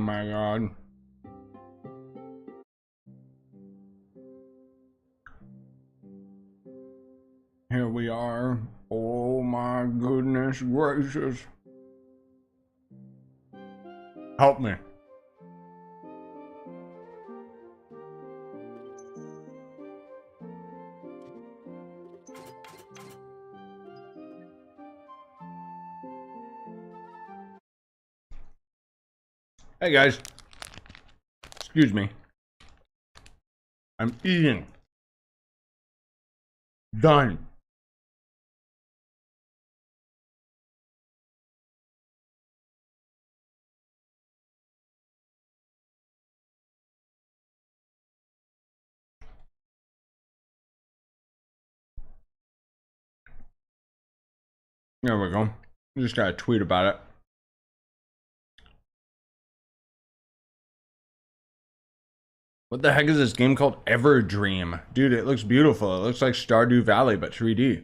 my god. Here we are. Oh my goodness gracious. Help me. Hey guys. Excuse me. I'm eating. Done. There we go. Just gotta tweet about it. What the heck is this game called? Everdream. Dude, it looks beautiful. It looks like Stardew Valley, but 3D.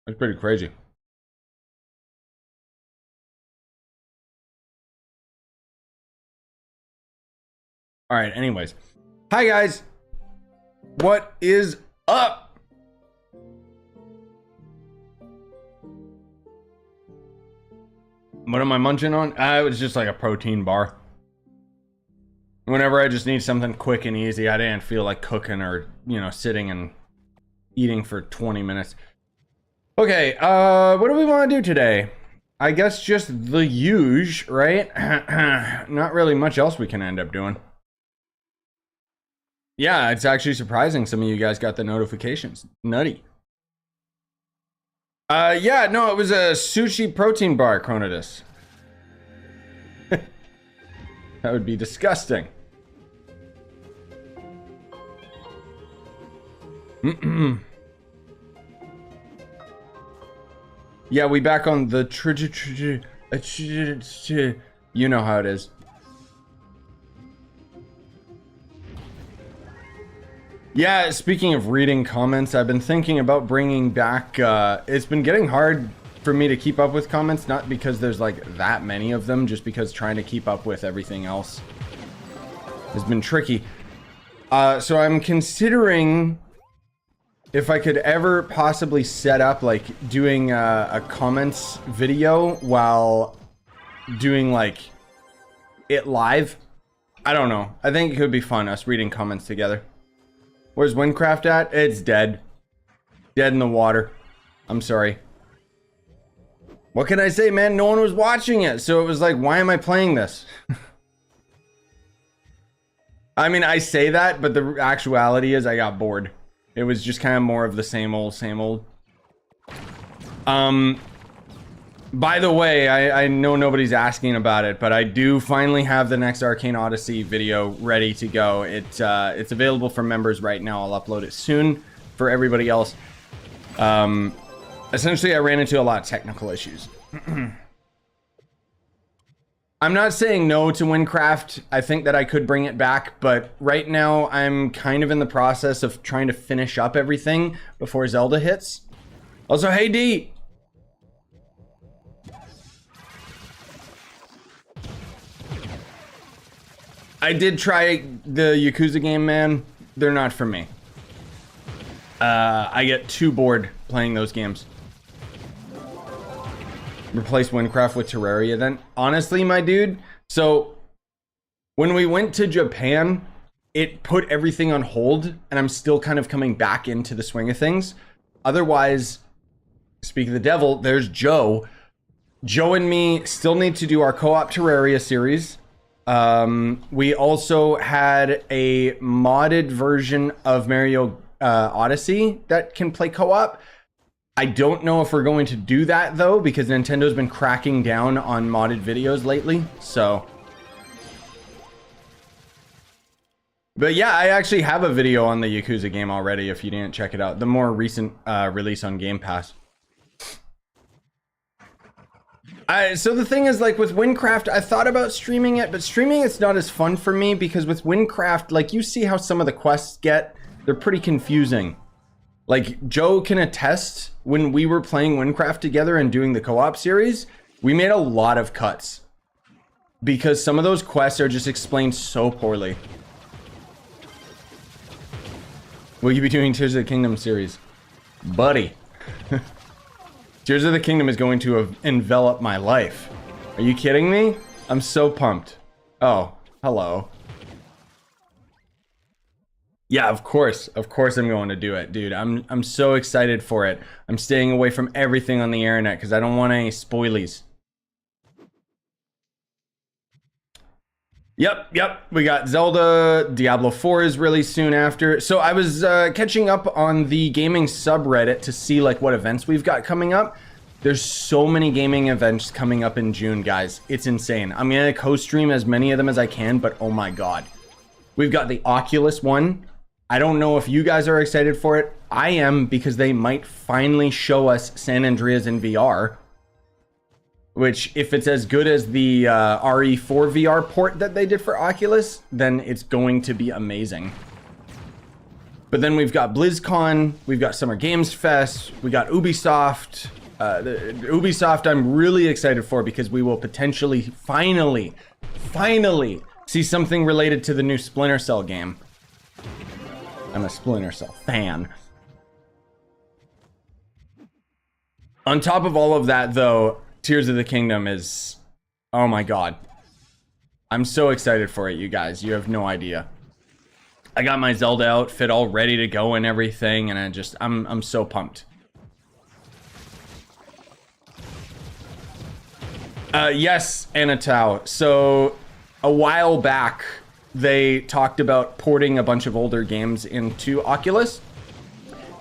That's pretty crazy. Alright, anyways. Hi guys! What is up? What am I munching on? It was just like a protein bar. Whenever I just need something quick and easy, I didn't feel like cooking or, you know, sitting and eating for 20 minutes. Okay, what do we want to do today? I guess just the huge, right? Not really much else we can end up doing. Yeah, it's actually surprising some of you guys got the notifications. Nutty. Yeah, no, it was a sushi protein bar, Chronodus. That would be disgusting. Yeah, we back on the you know how it is. Yeah, speaking of reading comments, I've been thinking about bringing back, it's been getting hard for me to keep up with comments, not because there's like that many of them, just because trying to keep up with everything else has been tricky. So I'm considering if I could ever possibly set up like doing a comments video while doing like it live. I don't know. I think it could be fun, us reading comments together. Where's Windcraft at? It's dead. Dead in the water. I'm sorry. What can I say, man? No one was watching it, so it was like, why am I playing this? I mean, I say that, but the actuality is I got bored. It was just kind of more of the same old, same old. By the way, I know nobody's asking about it, but I do finally have the next Arcane Odyssey video ready to go. It's available for members right now. I'll upload it soon for everybody else. Essentially, I ran into a lot of technical issues. I'm not saying no to Windcraft. I think that I could bring it back, but right now I'm kind of in the process of trying to finish up everything before Zelda hits. Also, hey D! I did try the Yakuza game, man. They're not for me. I get too bored playing those games. Replace Windcraft with Terraria then? Honestly, my dude, so when we went to Japan, it put everything on hold, and I'm still kind of coming back into the swing of things. Otherwise, speak of the devil, there's Joe. Joe and me still need to do our co-op Terraria series. We also had a modded version of Mario Odyssey that can play co-op. I don't know if we're going to do that though, because Nintendo's been cracking down on modded videos lately, so. But yeah, I actually have a video on the Yakuza game already if you didn't check it out. The more recent release on Game Pass. So the thing is, like with Windcraft, I thought about streaming it, but streaming it's not as fun for me because with Windcraft, like you see how some of the quests get, they're pretty confusing. Like, Joe can attest, when we were playing Windcraft together and doing the co-op series, we made a lot of cuts. Because some of those quests are just explained so poorly. Will you be doing Tears of the Kingdom series? Buddy. Tears of the Kingdom is going to envelop my life. Are you kidding me? I'm so pumped. Oh, hello. Yeah, of course I'm going to do it, dude. I'm so excited for it. I'm staying away from everything on the internet because I don't want any spoilies. Yep. We got Zelda. Diablo 4 is really soon after. So I was catching up on the gaming subreddit to see like what events we've got coming up. There's so many gaming events coming up in June, guys. It's insane. I'm gonna co-stream as many of them as I can, but oh my god. We've got the Oculus one. I don't know if you guys are excited for it. I am, because they might finally show us San Andreas in VR. Which, if it's as good as the RE4 VR port that they did for Oculus, then it's going to be amazing. But then we've got BlizzCon, we've got Summer Games Fest, we got Ubisoft. Ubisoft I'm really excited for because we will potentially, finally, see something related to the new Splinter Cell game. I'm a Splinter Cell fan. On top of all of that, though, Tears of the Kingdom is, oh my god. I'm so excited for it, you guys. You have no idea. I got my Zelda outfit all ready to go and everything, and I'm so pumped. Yes, Anatau. So a while back, they talked about porting a bunch of older games into Oculus.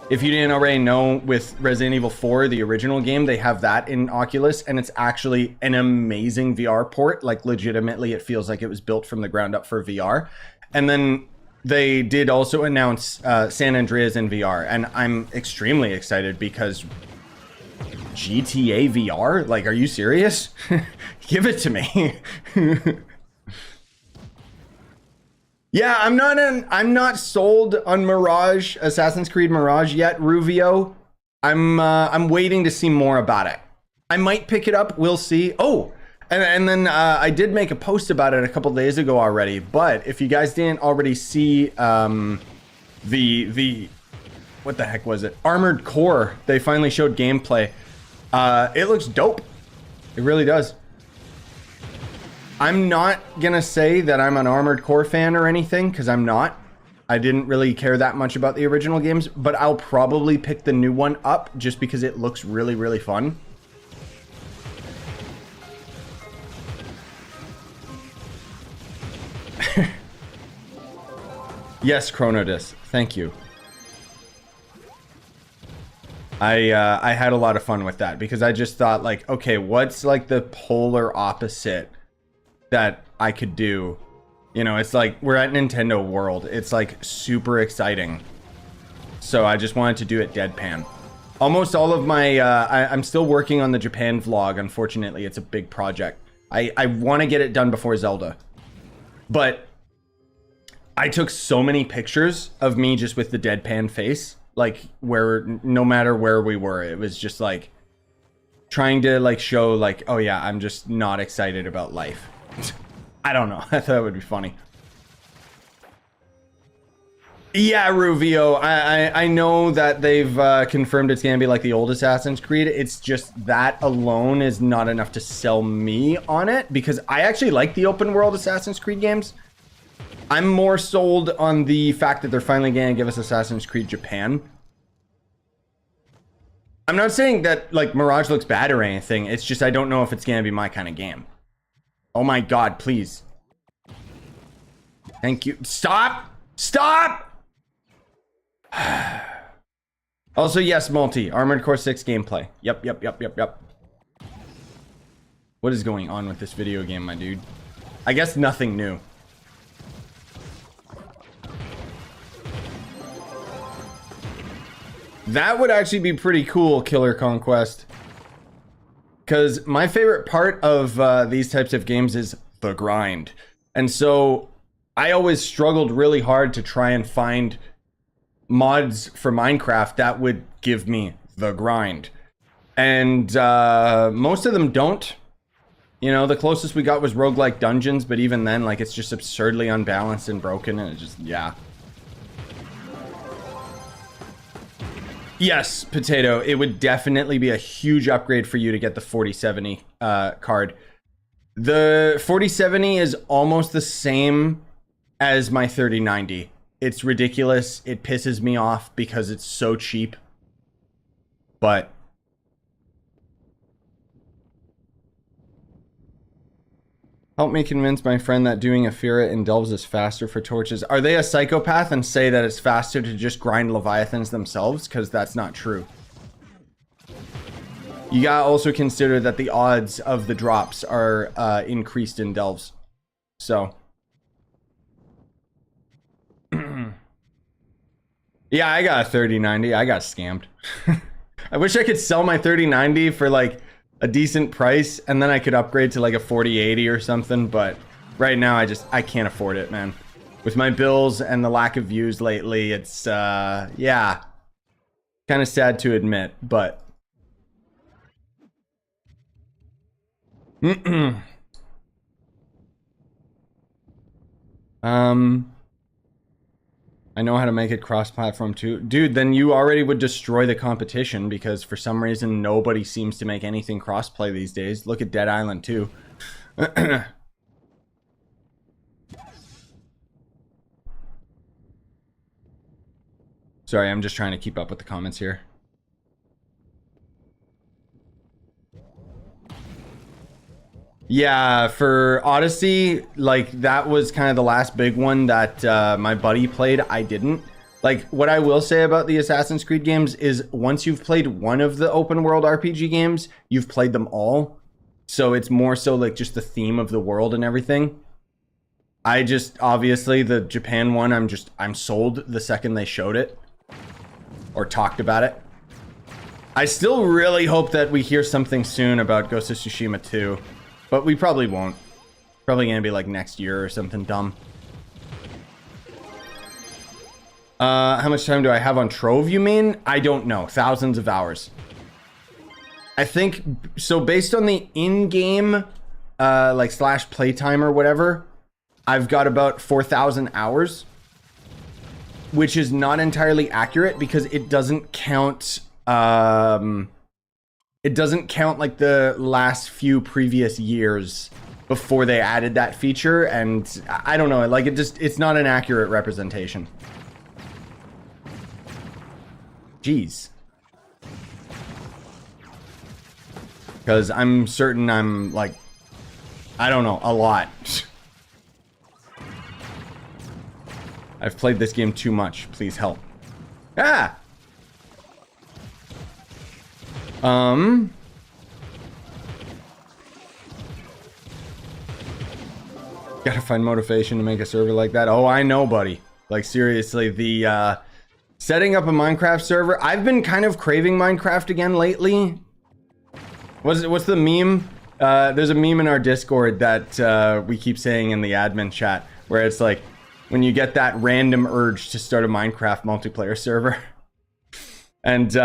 If you didn't already know, with Resident Evil 4, the original game, they have that in Oculus, and it's actually an amazing VR port. Like, legitimately, it feels like it was built from the ground up for VR. And then they did also announce San Andreas in VR, and I'm extremely excited because GTA VR? Like, are you serious? Give it to me. Yeah, I'm not sold on Mirage, Assassin's Creed Mirage yet, Ruvio. I'm waiting to see more about it. I might pick it up, we'll see. Oh, and then I did make a post about it a couple days ago already, but if you guys didn't already see the what the heck was it? Armored Core, they finally showed gameplay. It looks dope. It really does. I'm not gonna say that I'm an Armored Core fan or anything, because I'm not. I didn't really care that much about the original games, but I'll probably pick the new one up just because it looks really, really fun. Yes, Chronodis. Thank you. I had a lot of fun with that because I just thought, like, okay, what's like the polar opposite that I could do? You know, it's like we're at Nintendo World. It's like super exciting. So I just wanted to do it deadpan. Almost all of my I'm still working on the Japan vlog. Unfortunately, it's a big project. I want to get it done before Zelda, but I took so many pictures of me just with the deadpan face, like where no matter where we were, it was just like trying to like show like, oh yeah, I'm just not excited about life. I don't know. I thought it would be funny. Yeah, Ruvio, I know that they've confirmed it's gonna be like the old Assassin's Creed. It's just that alone is not enough to sell me on it, because I actually like the open world Assassin's Creed games. I'm more sold on the fact that they're finally gonna give us Assassin's Creed Japan. I'm not saying that like Mirage looks bad or anything. It's just I don't know if it's gonna be my kind of game. Oh my god, please. Thank you. Stop! Stop! Also, yes, multi. Armored Core 6 gameplay. Yep. What is going on with this video game, my dude? I guess nothing new. That would actually be pretty cool, Killer Conquest. Because my favorite part of these types of games is the grind. And so I always struggled really hard to try and find mods for Minecraft that would give me the grind. And most of them don't. You know, the closest we got was roguelike dungeons, but even then, like, it's just absurdly unbalanced and broken, and it just, yeah. Yes, Potato, it would definitely be a huge upgrade for you to get the 4070 card. The 4070 is almost the same as my 3090. It's ridiculous. It pisses me off because it's so cheap. But help me convince my friend that doing Aphira in Delves is faster for torches. Are they a psychopath and say that it's faster to just grind Leviathans themselves? Because that's not true. You gotta also consider that the odds of the drops are increased in Delves. So. Yeah, I got a 3090. I got scammed. I wish I could sell my 3090 for like a decent price, and then I could upgrade to like a 4080 or something, but right now I can't afford it, man. With my bills and the lack of views lately, it's yeah, kind of sad to admit, but I know how to make it cross-platform too. Dude, then you already would destroy the competition, because for some reason nobody seems to make anything cross-play these days. Look at Dead Island 2. Sorry, I'm just trying to keep up with the comments here. Yeah, for Odyssey, like, that was kind of the last big one that my buddy played. I didn't. Like, what I will say about the Assassin's Creed games is once you've played one of the open world RPG games, you've played them all. So it's more so like just the theme of the world and everything. I just, obviously, the Japan one, I'm sold the second they showed it or talked about it. I still really hope that we hear something soon about Ghost of Tsushima 2. But we probably won't. Probably gonna be like next year or something dumb. How much time do I have on Trove, you mean? I don't know. Thousands of hours. I think, so based on the in-game, like slash playtime or whatever, I've got about 4,000 hours. Which is not entirely accurate because it doesn't count, it doesn't count like the last few previous years before they added that feature, and I don't know, like it's not an accurate representation. Jeez. Because I'm certain I'm like, I don't know, a lot. I've played this game too much. Please help. Ah! Gotta find motivation to make a server like that. Oh, I know, buddy. Like, seriously, the, setting up a Minecraft server. I've been kind of craving Minecraft again lately. What's the meme? There's a meme in our Discord that, we keep saying in the admin chat, where it's like, when you get that random urge to start a Minecraft multiplayer server. And,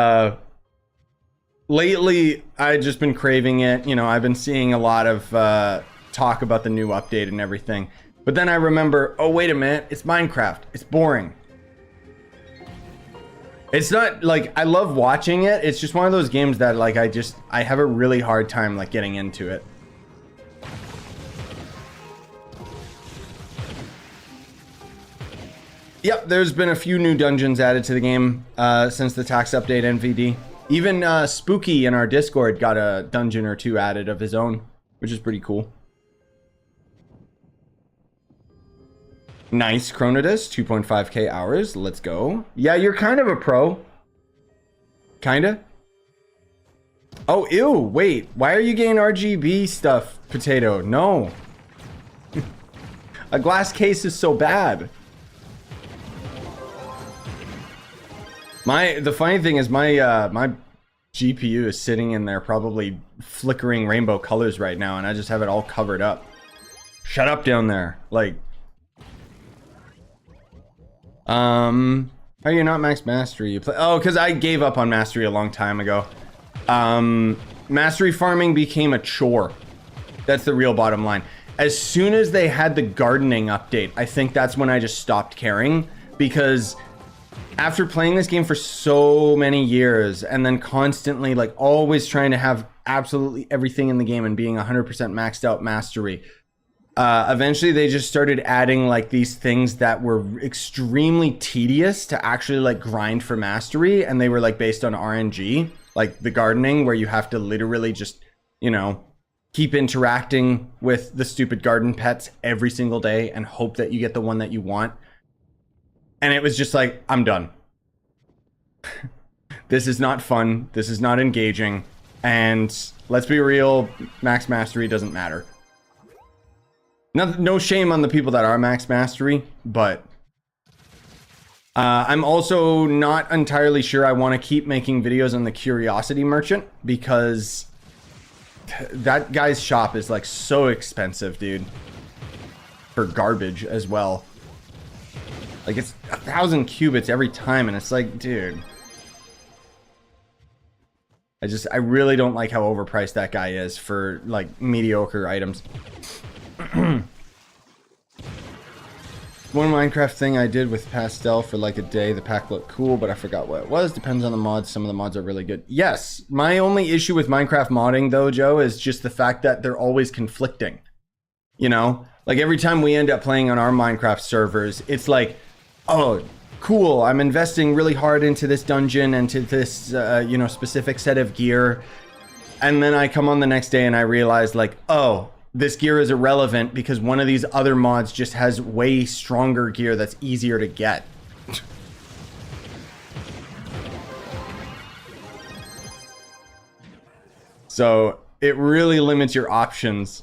lately, I've just been craving it. You know, I've been seeing a lot of talk about the new update and everything. But then I remember, oh, wait a minute, it's Minecraft. It's boring. It's not, like, I love watching it. It's just one of those games that, like, I have a really hard time, like, getting into it. Yep, there's been a few new dungeons added to the game since the tax update NVD. Even Spooky in our Discord got a dungeon or two added of his own, which is pretty cool. Nice, Chronodus, 2.5k hours. Let's go. Yeah, you're kind of a pro. Kinda. Oh, ew, wait. Why are you getting RGB stuff, Potato? No. A glass case is so bad. The funny thing is my GPU is sitting in there probably flickering rainbow colors right now, and I just have it all covered up. Shut up down there. Like, How are you not max mastery? You play? Oh, because I gave up on mastery a long time ago. Mastery farming became a chore. That's the real bottom line. As soon as they had the gardening update, I think that's when I just stopped caring, because after playing this game for so many years and then constantly like always trying to have absolutely everything in the game and being 100% maxed out mastery, eventually they just started adding like these things that were extremely tedious to actually like grind for mastery, and they were like based on RNG, like the gardening, where you have to literally just, you know, keep interacting with the stupid garden pets every single day and hope that you get the one that you want. And it was just like, I'm done. This is not fun. This is not engaging. And let's be real, max mastery doesn't matter. No shame on the people that are max mastery, but I'm also not entirely sure I want to keep making videos on the Curiosity Merchant, because that guy's shop is like so expensive, dude. For garbage as well. Like it's 1,000 cubits every time, and it's like, dude. I really don't like how overpriced that guy is for like mediocre items. One Minecraft thing I did with Pastel for like a day, the pack looked cool, but I forgot what it was. Depends on the mods. Some of the mods are really good. Yes, my only issue with Minecraft modding though, Joe, is just the fact that they're always conflicting. You know? Like every time we end up playing on our Minecraft servers, it's like, oh, cool, I'm investing really hard into this dungeon and to this, you know, specific set of gear. And then I come on the next day and I realize like, oh, this gear is irrelevant because one of these other mods just has way stronger gear that's easier to get. So it really limits your options.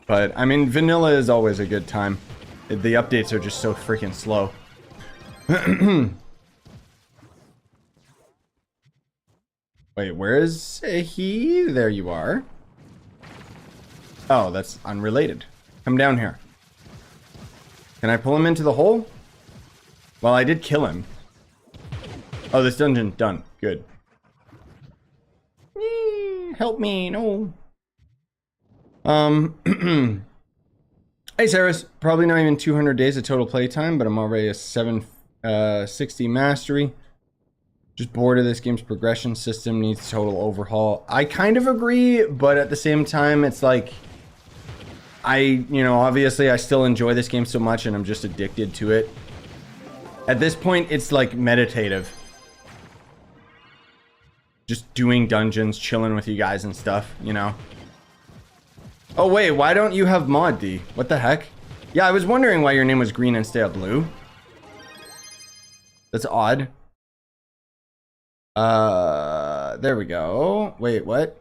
But I mean, vanilla is always a good time. The updates are just so freaking slow. Wait, where is he? There you are. Oh, that's unrelated. Come down here. Can I pull him into the hole? Well, I did kill him. Oh, this dungeon done. Good. Help me, no. Hey, Saris. Probably not even 200 days of total playtime, but I'm already a 760 mastery. Just bored of this game's progression system, needs total overhaul. I kind of agree, but at the same time, it's like, you know, obviously I still enjoy this game so much and I'm just addicted to it. At this point, it's like meditative. Just doing dungeons, chilling with you guys and stuff, you know? Oh wait, why don't you have mod D? What the heck? Yeah, I was wondering why your name was green instead of blue. That's odd. There we go. Wait, what?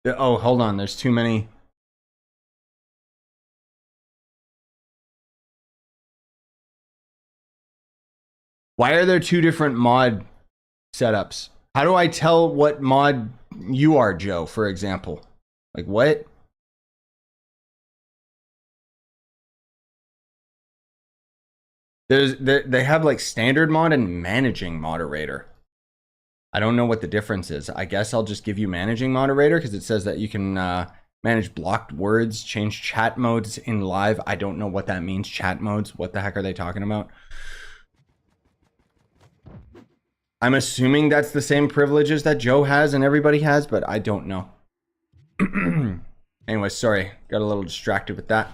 Oh, hold on. There's too many. Why are there two different mod setups? How do I tell what mod you are, Joe, for example? Like, what? They have like standard mod and managing moderator. I don't know what the difference is. I guess I'll just give you managing moderator because it says that you can manage blocked words, change chat modes in live. I don't know what that means. Chat modes. What the heck are they talking about? I'm assuming that's the same privileges that Joe has and everybody has, but I don't know. Anyway, sorry. Got a little distracted with that.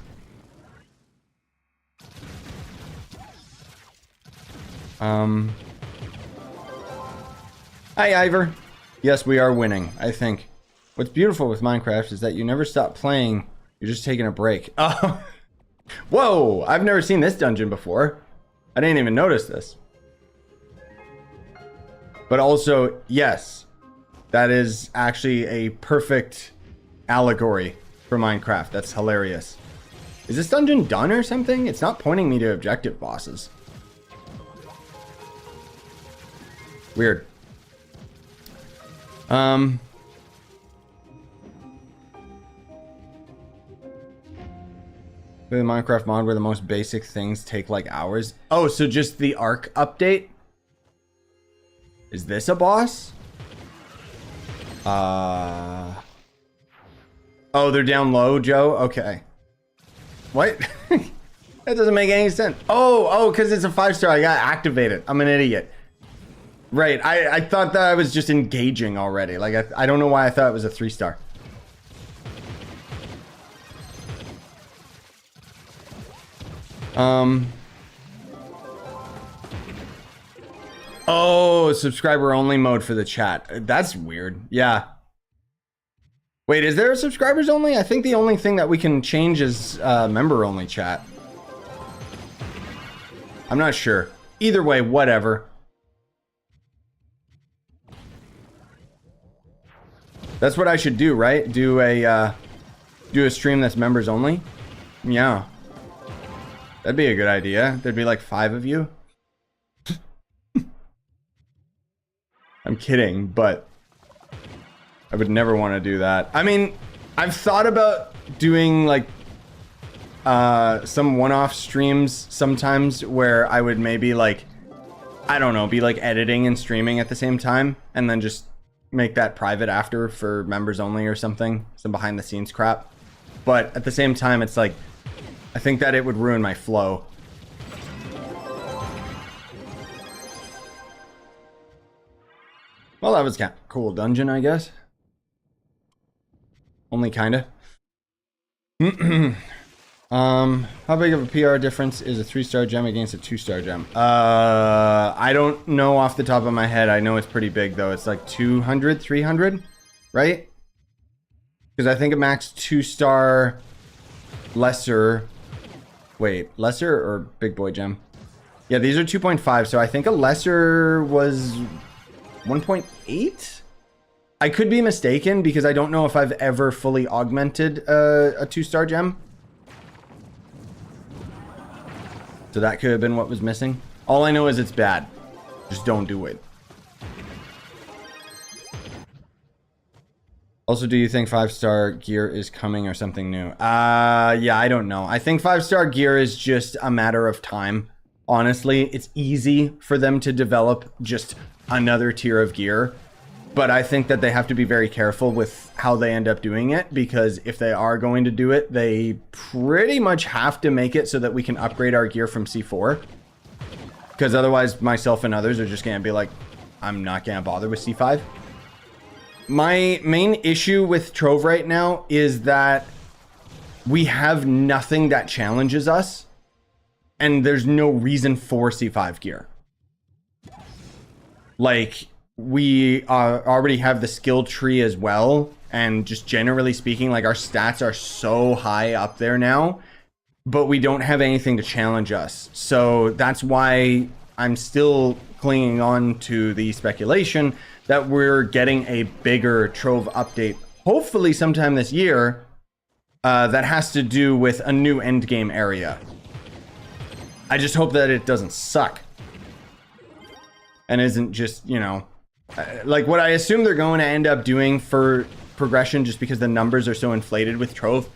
Hi, Ivor. Yes, we are winning, I think. What's beautiful with Minecraft is that you never stop playing. You're just taking a break. Oh, whoa! I've never seen this dungeon before. I didn't even notice this. But also, yes, that is actually a perfect allegory for Minecraft. That's hilarious. Is this dungeon done or something? It's not pointing me to objective bosses. Weird. The Minecraft mod where the most basic things take like hours. Oh, so just the Ark update? Is this a boss? Oh, they're down low, Joe? Okay. What? That doesn't make any sense. Oh, because it's a 5-star. I gotta activate it. I'm an idiot. Right, I thought that I was just engaging already. Like, I don't know why I thought it was a 3-star. Oh, subscriber only mode for the chat. That's weird. Yeah. Wait, is there a subscribers only? I think the only thing that we can change is member only chat. I'm not sure. Either way, whatever. That's what I should do, right? Do a stream that's members only? Yeah. That'd be a good idea. There'd be like 5 of you. I'm kidding, but I would never want to do that. I mean, I've thought about doing like some one-off streams sometimes where I would maybe like, I don't know, be like editing and streaming at the same time and then just make that private after for members only or something, some behind the scenes crap. But at the same time, it's like, I think that it would ruin my flow. Well, that was kind of cool dungeon, I guess. Only kinda. How big of a PR difference is a 3-star gem against a 2-star gem? I don't know off the top of my head. I know it's pretty big though. It's like 200, 300, right? Because I think a max 2-star lesser. Wait, lesser or big boy gem? Yeah, these are 2.5. So I think a lesser was 1.8. I could be mistaken because I don't know if I've ever fully augmented a 2-star gem. So that could have been what was missing. All I know is it's bad. Just don't do it. Also, do you think 5-star gear is coming or something new? Yeah, I don't know. I think 5-star gear is just a matter of time. Honestly, it's easy for them to develop just another tier of gear. But I think that they have to be very careful with how they end up doing it, because if they are going to do it, they pretty much have to make it so that we can upgrade our gear from C4. Because otherwise, myself and others are just going to be like, I'm not going to bother with C5. My main issue with Trove right now is that we have nothing that challenges us, and there's no reason for C5 gear. Like, we already have the skill tree as well, and just generally speaking, like, our stats are so high up there now, but we don't have anything to challenge us. So that's why I'm still clinging on to the speculation that we're getting a bigger Trove update, hopefully sometime this year, that has to do with a new endgame area. I just hope that it doesn't suck and isn't just, you know, like what I assume they're going to end up doing for progression, just because the numbers are so inflated with Trove,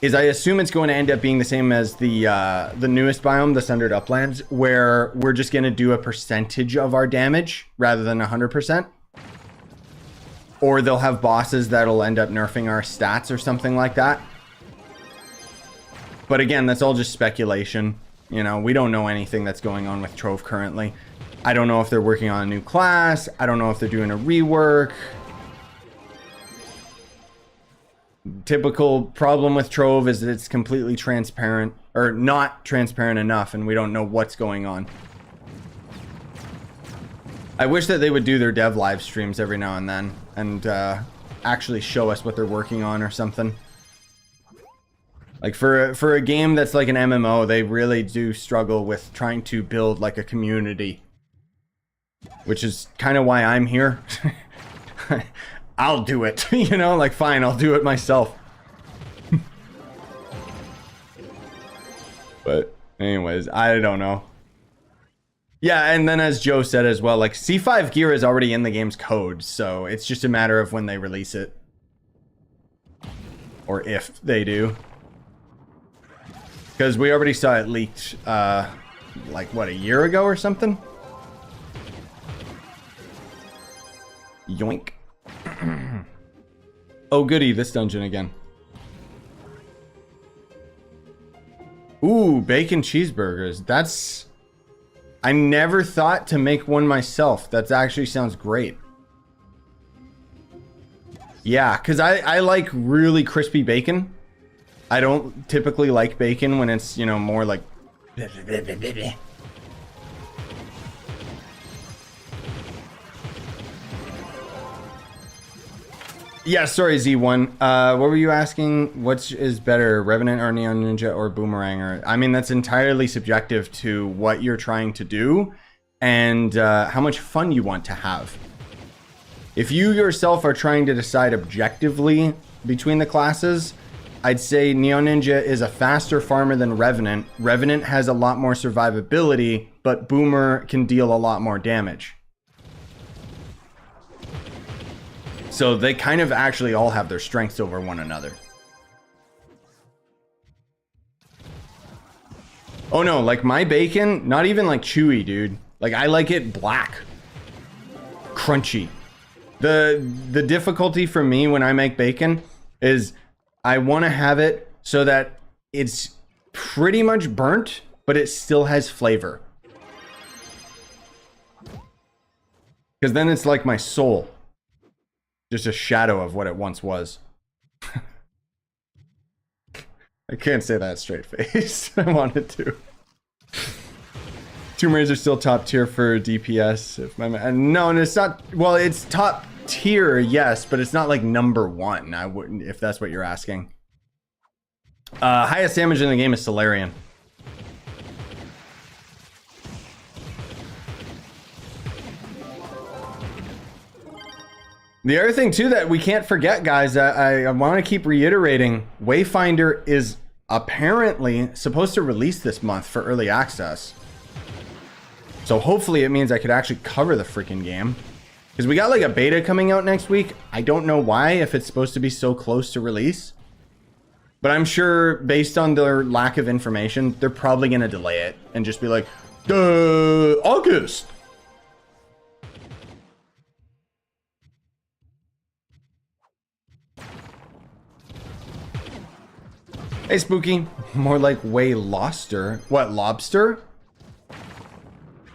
is I assume it's going to end up being the same as the newest biome, the Sundered Uplands, where we're just going to do a percentage of our damage rather than 100%. Or they'll have bosses that'll end up nerfing our stats or something like that. But again, that's all just speculation. You know, we don't know anything that's going on with Trove currently. I don't know if they're working on a new class. I don't know if they're doing a rework. Typical problem with Trove is that it's completely transparent, or not transparent enough, and we don't know what's going on. I wish that they would do their dev live streams every now and then and actually show us what they're working on or something. Like for a game that's like an MMO, they really do struggle with trying to build like a community, which is kind of why I'm here. I'll do it, you know, like fine, I'll do it myself. But anyways, I don't know. Yeah, and then as Joe said as well, like C5 gear is already in the game's code, so it's just a matter of when they release it. Or if they do. Because we already saw it leaked, like, what, a year ago or something? Yoink. Oh, goody, this dungeon again. Ooh, bacon cheeseburgers. That's... I never thought to make one myself. That actually sounds great. Yeah, because I like really crispy bacon. I don't typically like bacon when it's, you know, more like... Yeah, sorry, Z1. What were you asking? Which is better, Revenant or Neon Ninja or Boomerang? Or, I mean, that's entirely subjective to what you're trying to do and how much fun you want to have. If you yourself are trying to decide objectively between the classes, I'd say Neon Ninja is a faster farmer than Revenant. Revenant has a lot more survivability, but Boomer can deal a lot more damage. So they kind of actually all have their strengths over one another. Oh no, like my bacon, not even like chewy, dude. Like I like it black. Crunchy. The difficulty for me when I make bacon is I want to have it so that it's pretty much burnt, but it still has flavor. Because then it's like my soul. Just a shadow of what it once was. I can't say that straight face. I wanted to. Tomb Raiders are still top tier for DPS. If my no, and it's not. Well, it's top tier, yes, but it's not like number one. I wouldn't, if that's what you're asking. Highest damage in the game is Solarian. The other thing too that we can't forget, guys, I want to keep reiterating, Wayfinder is apparently supposed to release this month for early access. So hopefully it means I could actually cover the freaking game. Because we got like a beta coming out next week. I don't know why, if it's supposed to be so close to release. But I'm sure based on their lack of information, they're probably going to delay it and just be like, August. Hey, Spooky. More like Way-Loster. What, lobster?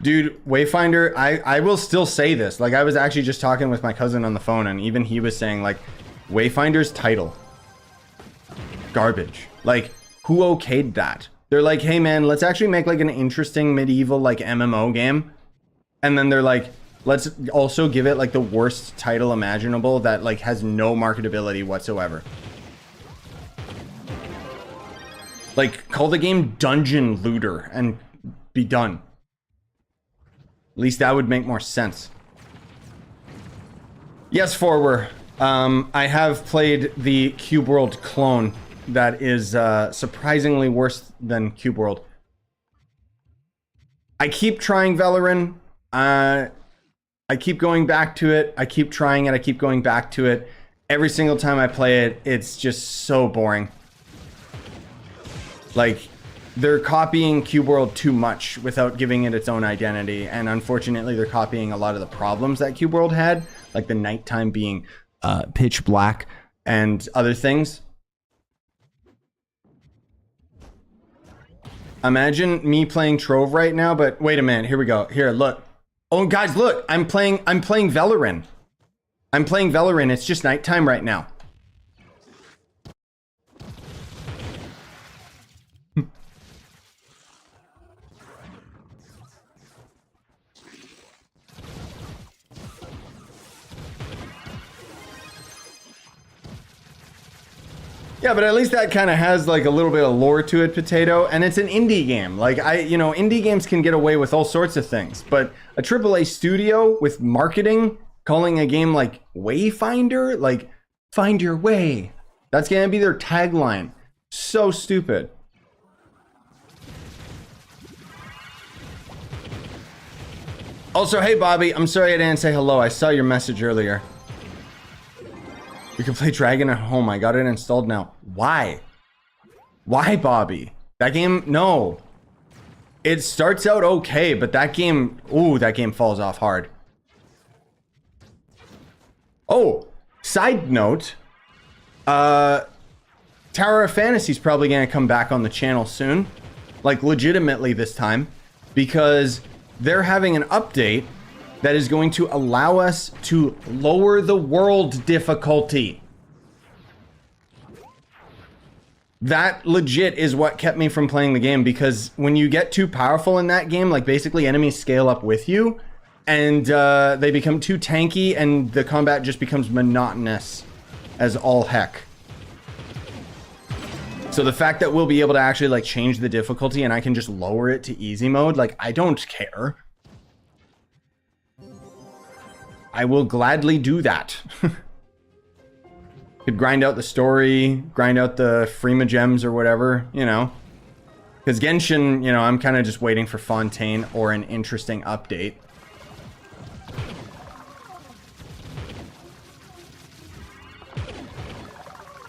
Dude, Wayfinder, I will still say this. Like, I was actually just talking with my cousin on the phone, and even he was saying, like, Wayfinder's title. Garbage. Like, who okayed that? They're like, hey, man, let's actually make, like, an interesting medieval, like, MMO game. And then they're like, let's also give it, like, the worst title imaginable that, like, has no marketability whatsoever. Like, call the game Dungeon Looter and be done. At least that would make more sense. Yes, Forward. I have played the Cube World clone that is surprisingly worse than Cube World. I keep trying Valorant. I keep going back to it. I keep trying it. I keep going back to it. Every single time I play it, it's just so boring. Like, they're copying Cube World too much without giving it its own identity, and unfortunately they're copying a lot of the problems that Cube World had, like the nighttime being pitch black and other things. Imagine me playing Trove right now, but wait a minute, here we go. Here, look. Oh guys, look, I'm playing Valorant. I'm playing Valorant, it's just nighttime right now. Yeah, but at least that kind of has like a little bit of lore to it, Potato, and it's an indie game. Like you know, indie games can get away with all sorts of things, but a AAA studio with marketing calling a game like Wayfinder, like find your way. That's gonna be their tagline. So stupid. Also, hey Bobby, I'm sorry I didn't say hello. I saw your message earlier. You can play Dragon at home. I got it installed now. Why? Why, Bobby? That game, no. It starts out okay, but that game, ooh, that game falls off hard. Oh, side note, Tower of Fantasy is probably going to come back on the channel soon. Like, legitimately this time. Because they're having an update that is going to allow us to lower the world difficulty. That legit is what kept me from playing the game, because when you get too powerful in that game, like basically enemies scale up with you and they become too tanky and the combat just becomes monotonous as all heck. So the fact that we'll be able to actually like change the difficulty and I can just lower it to easy mode, like I don't care. I will gladly do that. Could grind out the story, grind out the Freema gems or whatever, you know. Because Genshin, you know, I'm kind of just waiting for Fontaine or an interesting update.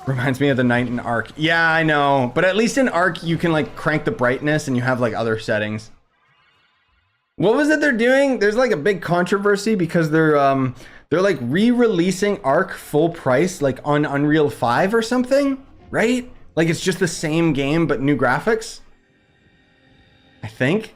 Reminds me of the night in Ark. Yeah, I know. But at least in Ark, you can like crank the brightness and you have like other settings. What was it they're doing? There's like a big controversy because they're like re-releasing Ark full price, like on Unreal 5 or something, right? Like it's just the same game, but new graphics. I think.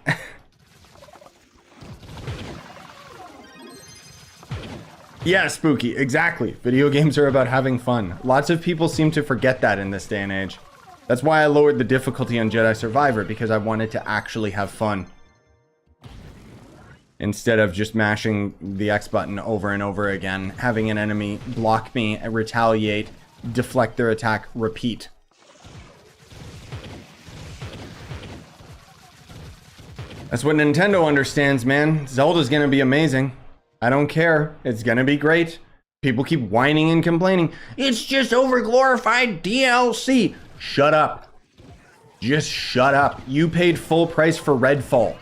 Yeah, spooky. Exactly. Video games are about having fun. Lots of people seem to forget that in this day and age. That's why I lowered the difficulty on Jedi Survivor, because I wanted to actually have fun. Instead of just mashing the X button over and over again, having an enemy block me, retaliate, deflect their attack, repeat. That's what Nintendo understands, man. Zelda's gonna be amazing. I don't care. It's gonna be great. People keep whining and complaining. It's just overglorified DLC. Shut up. Just shut up. You paid full price for Redfall.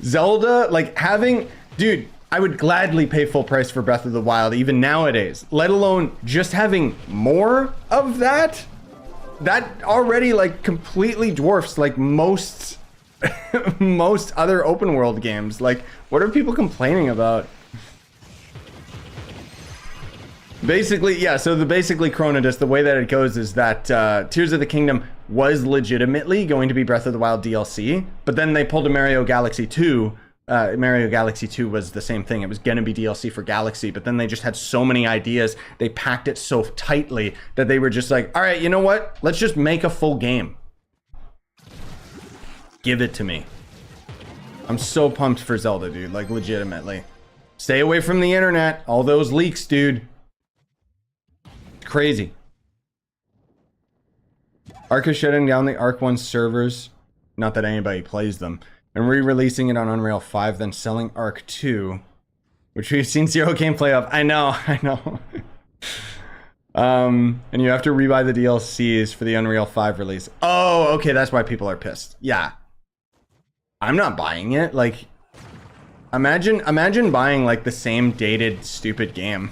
Zelda, like having... Dude, I would gladly pay full price for Breath of the Wild, even nowadays. Let alone just having more of that. That already, like, completely dwarfs, like, most... most other open world games. Like, what are people complaining about? Basically, yeah, so basically Chronodus, the way that it goes is that Tears of the Kingdom was legitimately going to be Breath of the Wild DLC, but then they pulled a Mario Galaxy 2. Mario Galaxy 2 was the same thing. It was going to be DLC for Galaxy, but then they just had so many ideas. They packed it so tightly that they were just like, all right, you know what? Let's just make a full game. Give it to me. I'm so pumped for Zelda, dude. Like, legitimately. Stay away from the internet. All those leaks, dude. Crazy. Ark is shutting down the Ark 1 servers. Not that anybody plays them. And re-releasing it on Unreal 5, then selling Ark 2. Which we've seen zero gameplay of. I know, I know. And you have to rebuy the DLCs for the Unreal 5 release. Oh, okay, that's why people are pissed. Yeah. I'm not buying it. Like, imagine buying like the same dated stupid game.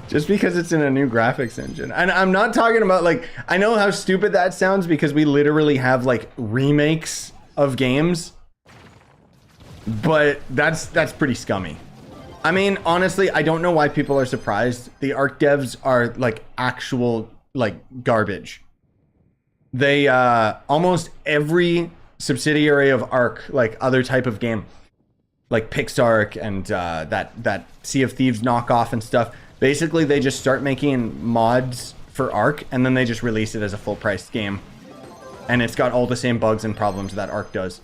Just because it's in a new graphics engine. And I'm not talking about like, I know how stupid that sounds because we literally have like remakes of games. But that's pretty scummy. I mean, honestly, I don't know why people are surprised. The Ark devs are like actual like garbage. They almost every subsidiary of Ark, like other type of game, like Pixark and that Sea of Thieves knockoff and stuff, basically they just start making mods for Ark and then they just release it as a full priced game, and it's got all the same bugs and problems that Ark does.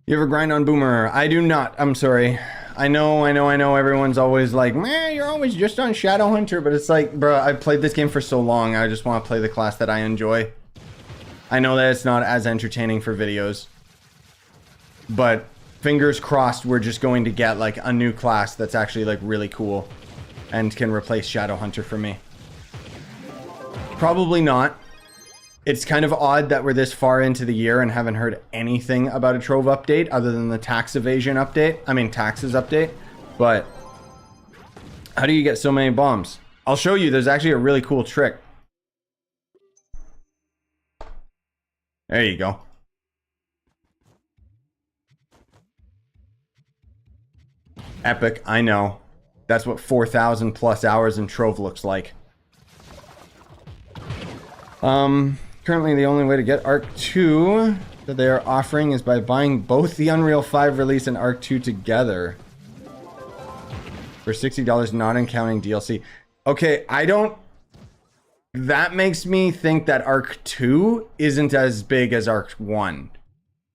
You ever grind on Boomer? I do not. I'm sorry. I know. Everyone's always like, man, you're always just on Shadowhunter. But it's like, bro, I've played this game for so long. I just want to play the class that I enjoy. I know that it's not as entertaining for videos. But fingers crossed we're just going to get like a new class that's actually like really cool. And can replace Shadowhunter for me. Probably not. It's kind of odd that we're this far into the year and haven't heard anything about a Trove update other than the tax evasion update. I mean, taxes update. But How do you get so many bombs? I'll show you. There's actually a really cool trick. There you go. Epic, I know. That's what 4,000 plus hours in Trove looks like. Currently the only way to get Arc 2 that they are offering is by buying both the Unreal 5 release and Arc 2 together. For $60, not counting DLC. Okay, I don't... That makes me think that Arc 2 isn't as big as Arc 1.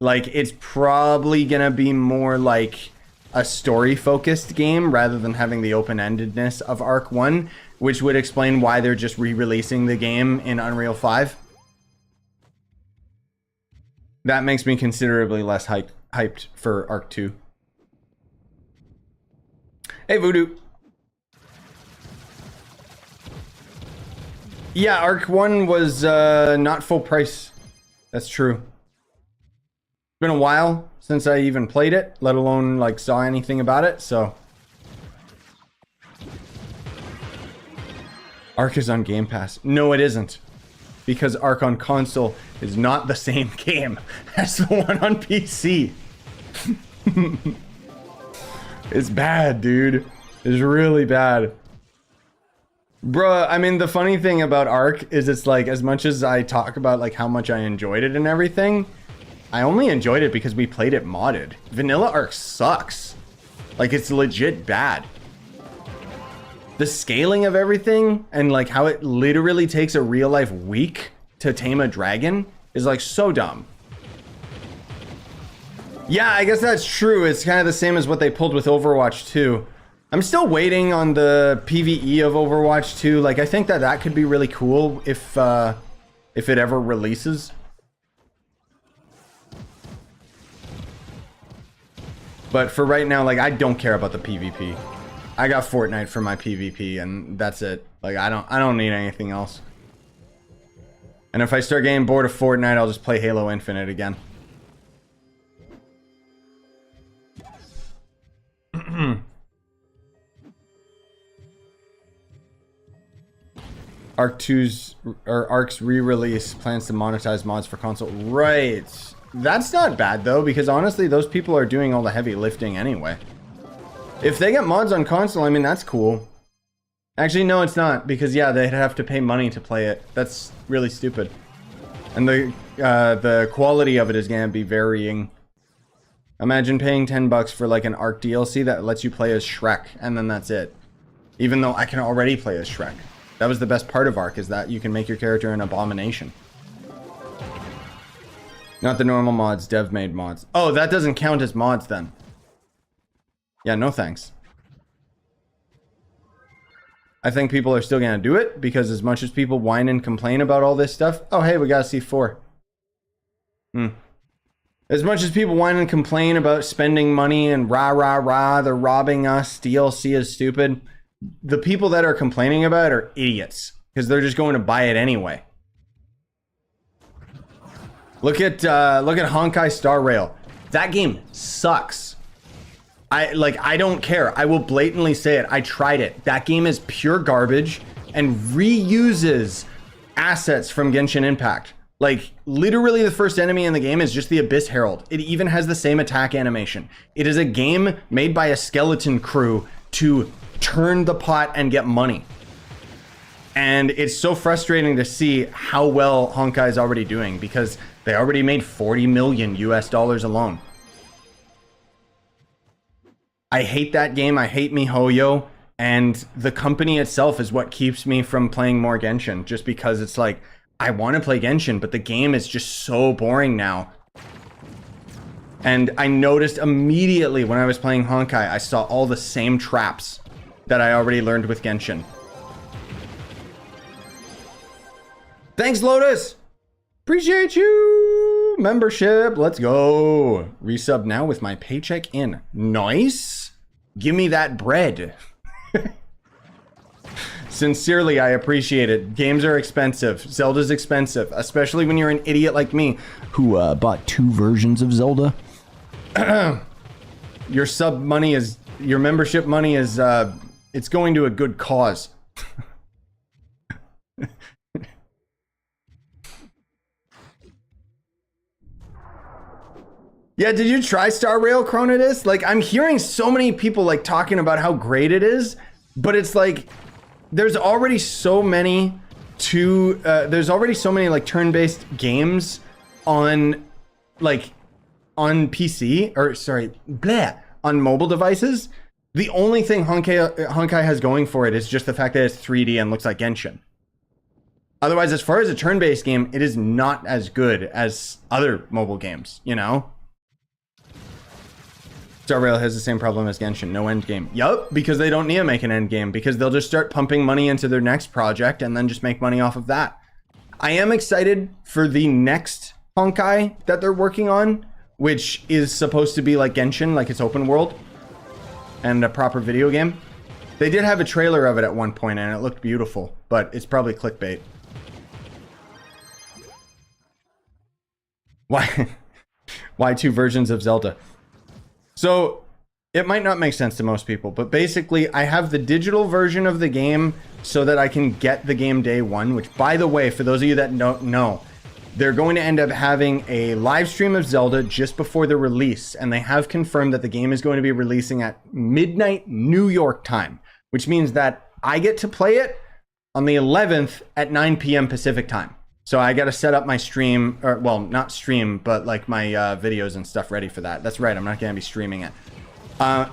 Like, it's probably gonna be more like a story-focused game rather than having the open-endedness of Arc 1, which would explain why they're just re-releasing the game in Unreal 5. That makes me considerably less hyped for Arc 2. Hey, Voodoo. Yeah, Arc 1 was not full price. That's true. It's been a while since I even played it, let alone like saw anything about it, so. Arc is on Game Pass. No, it isn't. Because Arc on console is not the same game as the one on PC. It's bad, dude. It's really bad. Bruh, I mean, the funny thing about Arc is it's like, as much as I talk about like how much I enjoyed it and everything, I only enjoyed it because we played it modded. Vanilla Arc sucks. Like, it's legit bad. The scaling of everything and like how it literally takes a real life week to tame a dragon is like so dumb. Yeah, I guess that's true. It's kind of the same as what they pulled with Overwatch 2. I'm still waiting on the PvE of Overwatch 2. Like, I think that that could be really cool if it ever releases. But for right now, like, I don't care about the PvP. I got Fortnite for my PvP, and that's it. Like, I don't need anything else. And if I start getting bored of Fortnite, I'll just play Halo Infinite again. Arc 2's or Arc's re-release plans to monetize mods for console. Right. That's not bad though, because honestly, those people are doing all the heavy lifting anyway. If they get mods on console, I mean, that's cool. Actually, no, it's not, because yeah, they'd have to pay money to play it. That's really stupid. And the quality of it is gonna be varying. Imagine paying 10 bucks for like an Arc DLC that lets you play as Shrek, and then that's it. Even though I can already play as Shrek. That was the best part of Arc, is that you can make your character an abomination. Not the normal mods, dev-made mods. Oh, that doesn't count as mods then. Yeah, no thanks. I think people are still gonna do it, because as much as people whine and complain about all this stuff... Oh, hey, we got a C4. As much as people whine and complain about spending money and rah, they're robbing us, DLC is stupid. The people that are complaining about it are idiots, because they're just going to buy it anyway. Look at Honkai Star Rail. That game sucks. I don't care. I will blatantly say it. I tried it. That game is pure garbage and reuses assets from Genshin Impact. Like, literally the first enemy in the game is just the Abyss Herald. It even has the same attack animation. It is a game made by a skeleton crew to turn the pot and get money. And it's so frustrating to see how well Honkai is already doing, because they already made 40 million US dollars alone. I hate that game. I hate MiHoYo, and the company itself is what keeps me from playing more Genshin, just because it's like, I want to play Genshin, but the game is just so boring now. And I noticed immediately when I was playing Honkai, I saw all the same traps that I already learned with Genshin. Thanks, Lotus! Appreciate you! Membership, let's go! Resub now with my paycheck in. Nice! Give me that bread. Sincerely, I appreciate it. Games are expensive. Zelda's expensive, especially when you're an idiot like me who bought 2 versions of Zelda. Your sub money is... Your membership money is It's going to a good cause. Yeah, did you try Star Rail Chronodis? Like, I'm hearing so many people like talking about how great it is, but it's like there's already so many like turn-based games on PC, or sorry, on mobile devices. The only thing Honkai has going for it is just the fact that it's 3D and looks like Genshin. Otherwise, as far as a turn-based game, it is not as good as other mobile games, you know? Star Rail has the same problem as Genshin, no end game. Yup, because they don't need to make an end game, because they'll just start pumping money into their next project and then just make money off of that. I am excited for the next Honkai that they're working on, which is supposed to be like Genshin, like it's open world and a proper video game. They did have a trailer of it at one point and it looked beautiful, but it's probably clickbait. Why two versions of Zelda? So it might not make sense to most people, but basically I have the digital version of the game so that I can get the game day one, which, by the way, for those of you that don't know, they're going to end up having a live stream of Zelda just before the release, and they have confirmed that the game is going to be releasing at midnight New York time, which means that I get to play it on the 11th at 9 p.m. Pacific time. So I got to set up my stream, or well, not stream, but like my videos and stuff ready for that. That's right, I'm not going to be streaming it.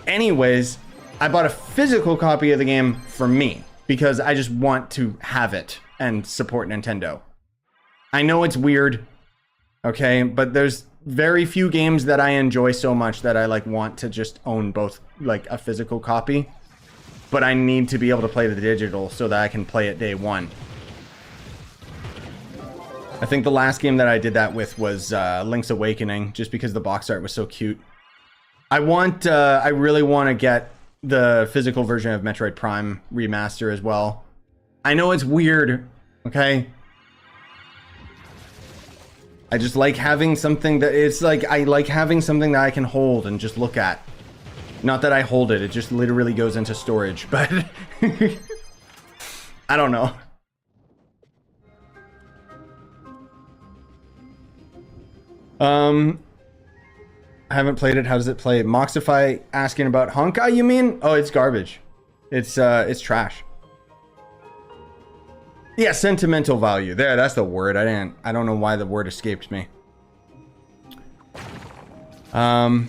Anyways, I bought a physical copy of the game for me because I just want to have it and support Nintendo. I know it's weird, okay, but there's very few games that I enjoy so much that I like want to just own both like a physical copy, but I need to be able to play the digital so that I can play it day one. I think the last game that I did that with was Link's Awakening, just because the box art was so cute. I really want to get the physical version of Metroid Prime Remaster as well. I know it's weird, okay? I just like having something that it's like, I like having something that I can hold and just look at. Not that I hold it, it just literally goes into storage, but I don't know. I haven't played it. How does it play? Moxify asking about Honkai, you mean? Oh, it's garbage. It's trash. Yeah, sentimental value. There, that's the word. I don't know why the word escaped me. I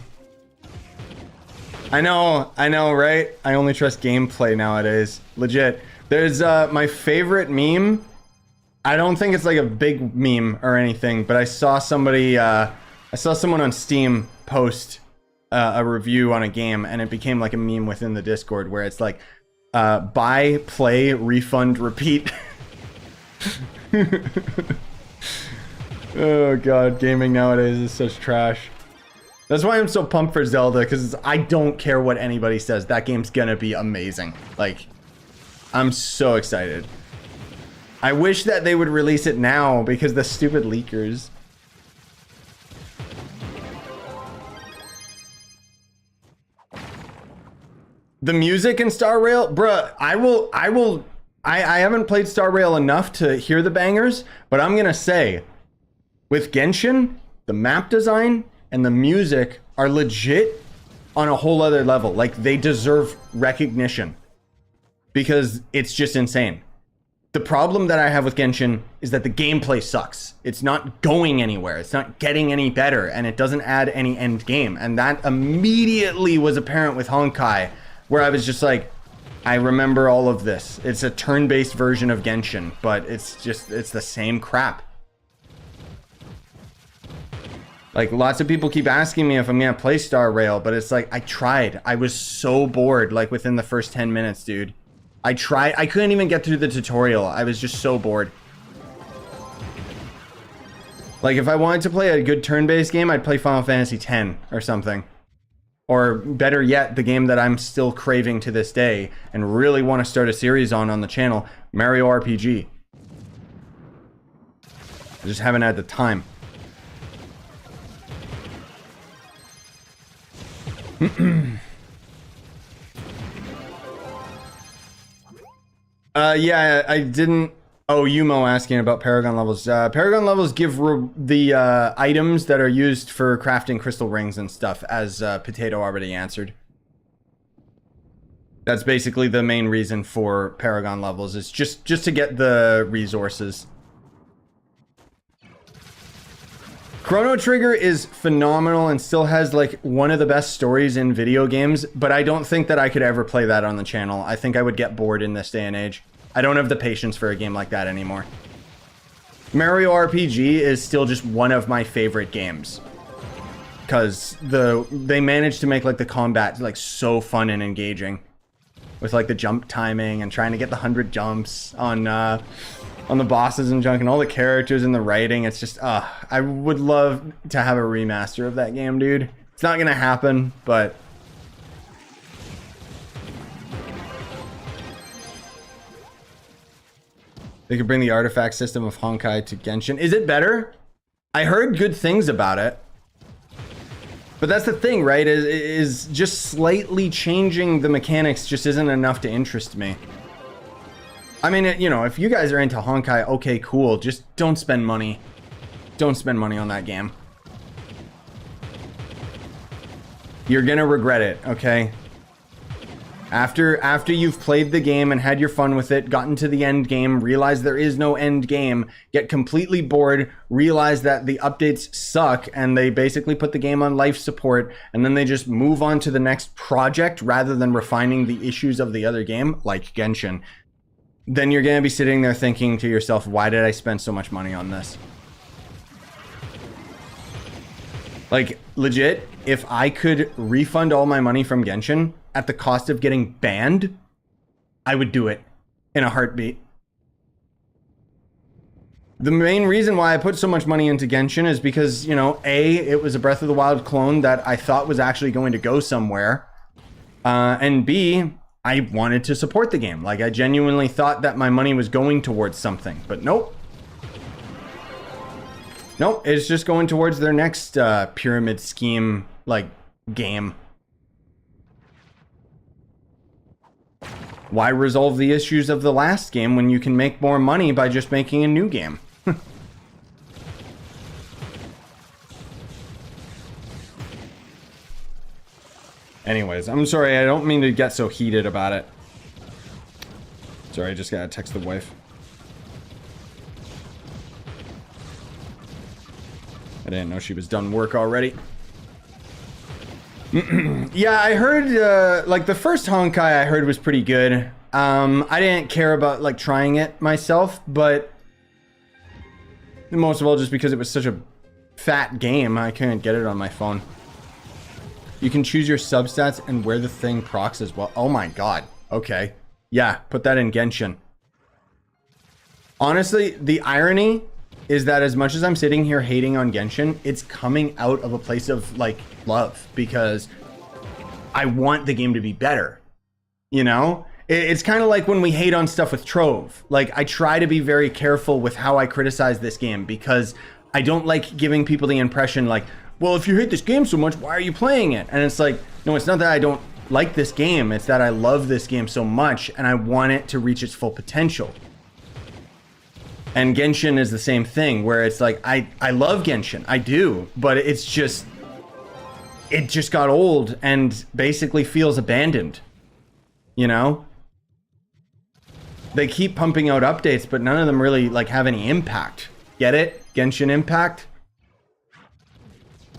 know, right? I only trust gameplay nowadays. Legit. There's my favorite meme. I don't think it's like a big meme or anything, but I saw somebody I saw someone on Steam post a review on a game, and it became like a meme within the Discord where it's like buy, play, refund, repeat. Oh god, gaming nowadays is such trash. That's why I'm so pumped for Zelda, because I don't care what anybody says. That game's gonna be amazing. Like, I'm so excited. I wish that they would release it now because the stupid leakers. The music in Star Rail, bruh, I haven't played Star Rail enough to hear the bangers, but I'm gonna say, with Genshin, the map design and the music are legit on a whole other level. Like, they deserve recognition because it's just insane. The problem that I have with Genshin is that the gameplay sucks. It's not going anywhere. It's not getting any better, and it doesn't add any end game. And that immediately was apparent with Honkai, where I was just like, I remember all of this. It's a turn-based version of Genshin, but it's the same crap. Like, lots of people keep asking me if I'm gonna play Star Rail, but it's like, I tried. I was so bored, like, within the first 10 minutes, dude. I tried. I couldn't even get through the tutorial. I was just so bored. Like, if I wanted to play a good turn-based game, I'd play Final Fantasy X or something. Or better yet, the game that I'm still craving to this day and really want to start a series on the channel, Mario RPG. I just haven't had the time. Yeah, I didn't. Oh, Yumo asking about Paragon levels. Paragon levels give the items that are used for crafting crystal rings and stuff, as Potato already answered. That's basically the main reason for Paragon levels, is just to get the resources. Chrono Trigger is phenomenal and still has like one of the best stories in video games, but I don't think that I could ever play that on the channel. I think I would get bored in this day and age. I don't have the patience for a game like that anymore. Mario RPG is still just one of my favorite games, because they managed to make like the combat like so fun and engaging, with like the jump timing and trying to get the 100 jumps on the bosses and junk, and all the characters and the writing. It's just I would love to have a remaster of that game, dude. It's not gonna happen, but they could bring the artifact system of Honkai to Genshin. Is it better? I heard good things about it. But that's the thing, right? Is just slightly changing the mechanics just isn't enough to interest me. I mean, you know, if you guys are into Honkai, okay, cool. Just don't spend money. Don't spend money on that game. You're gonna regret it, okay? After you've played the game and had your fun with it, gotten to the end game, realize there is no end game, get completely bored, realize that the updates suck, and they basically put the game on life support, and then they just move on to the next project rather than refining the issues of the other game, like Genshin, then you're gonna be sitting there thinking to yourself, why did I spend so much money on this? Like, legit, if I could refund all my money from Genshin at the cost of getting banned, I would do it in a heartbeat. The main reason why I put so much money into Genshin is because, you know, A, it was a Breath of the Wild clone that I thought was actually going to go somewhere. And B, I wanted to support the game. Like, I genuinely thought that my money was going towards something, but nope. Nope, it's just going towards their next pyramid scheme, like, game. Why resolve the issues of the last game when you can make more money by just making a new game? Anyways, I'm sorry, I don't mean to get so heated about it. Sorry, I just gotta text the wife. I didn't know she was done work already. Yeah, I heard, like, the first Honkai I heard was pretty good. I didn't care about, like, trying it myself, but most of all just because it was such a fat game, I couldn't get it on my phone. You can choose your substats and where the thing procs as well. Oh my god. Okay. Yeah, put that in Genshin. Honestly, the irony is that as much as I'm sitting here hating on Genshin, it's coming out of a place of, like, love, because I want the game to be better. You know? It's kind of like when we hate on stuff with Trove. Like, I try to be very careful with how I criticize this game, because I don't like giving people the impression, like, well, if you hate this game so much, why are you playing it? And it's like, no, it's not that I don't like this game. It's that I love this game so much, and I want it to reach its full potential. And Genshin is the same thing, where it's like, I love Genshin, I do, but it just got old and basically feels abandoned, you know? They keep pumping out updates, but none of them really, like, have any impact. Get it? Genshin Impact?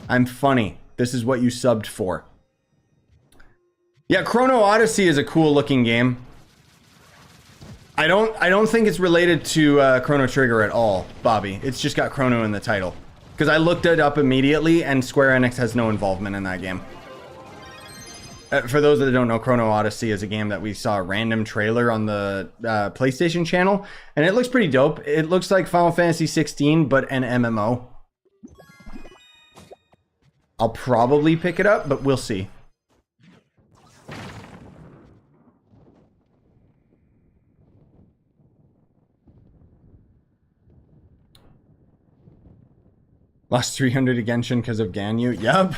I'm funny. This is what you subbed for. Yeah, Chrono Odyssey is a cool looking game. I don't think it's related to Chrono Trigger at all, Bobby. It's just got Chrono in the title. Because I looked it up immediately, and Square Enix has no involvement in that game. For those that don't know, Chrono Odyssey is a game that we saw a random trailer on the PlayStation channel, and it looks pretty dope. It looks like Final Fantasy 16, but an MMO. I'll probably pick it up, but we'll see. Lost 300 to Genshin because of Ganyu. Yup.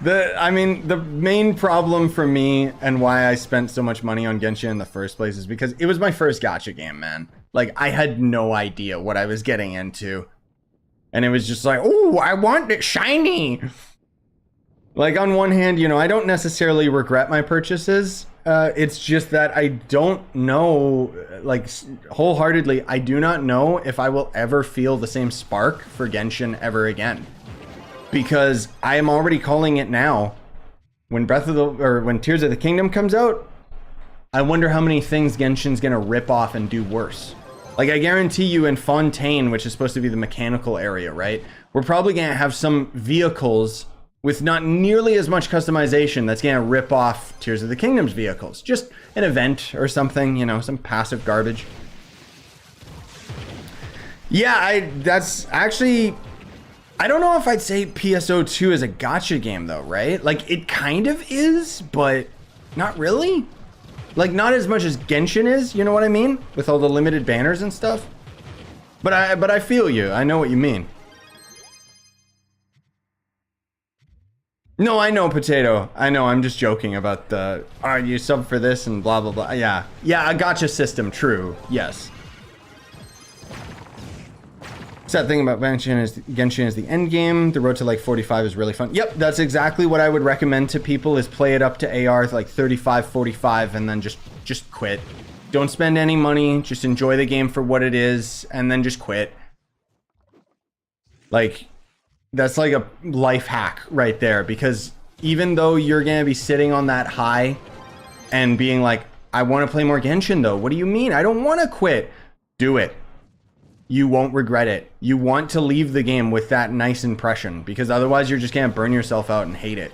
I mean, the main problem for me and why I spent so much money on Genshin in the first place is because it was my first gacha game, man. Like, I had no idea what I was getting into. And it was just like, oh, I want it shiny. Like, on one hand, you know, I don't necessarily regret my purchases. It's just that I don't know, like, wholeheartedly, I do not know if I will ever feel the same spark for Genshin ever again. Because I am already calling it now. When when Tears of the Kingdom comes out, I wonder how many things Genshin's gonna rip off and do worse. Like, I guarantee you in Fontaine, which is supposed to be the mechanical area, right? We're probably gonna have some vehicles with not nearly as much customization that's gonna rip off Tears of the Kingdom's vehicles. Just an event or something, you know, some passive garbage. Yeah, that's actually... I don't know if I'd say PSO2 is a gacha game though, right? Like, it kind of is, but not really. Like, not as much as Genshin is, you know what I mean? With all the limited banners and stuff. But I feel you. I know what you mean. No, I know, Potato. I know, I'm just joking about the, you sub for this and blah, blah, blah. Yeah. Yeah, a gacha system, true. Yes. Sad thing about Genshin is the end game. The road to like 45 is really fun. Yep, that's exactly what I would recommend to people, is play it up to AR like 35, 45, and then just quit. Don't spend any money. Just enjoy the game for what it is, and then just quit. Like, that's like a life hack right there, because even though you're gonna be sitting on that high and being like, I want to play more Genshin though. What do you mean? I don't want to quit. Do it. You won't regret it. You want to leave the game with that nice impression, because otherwise you're just gonna burn yourself out and hate it.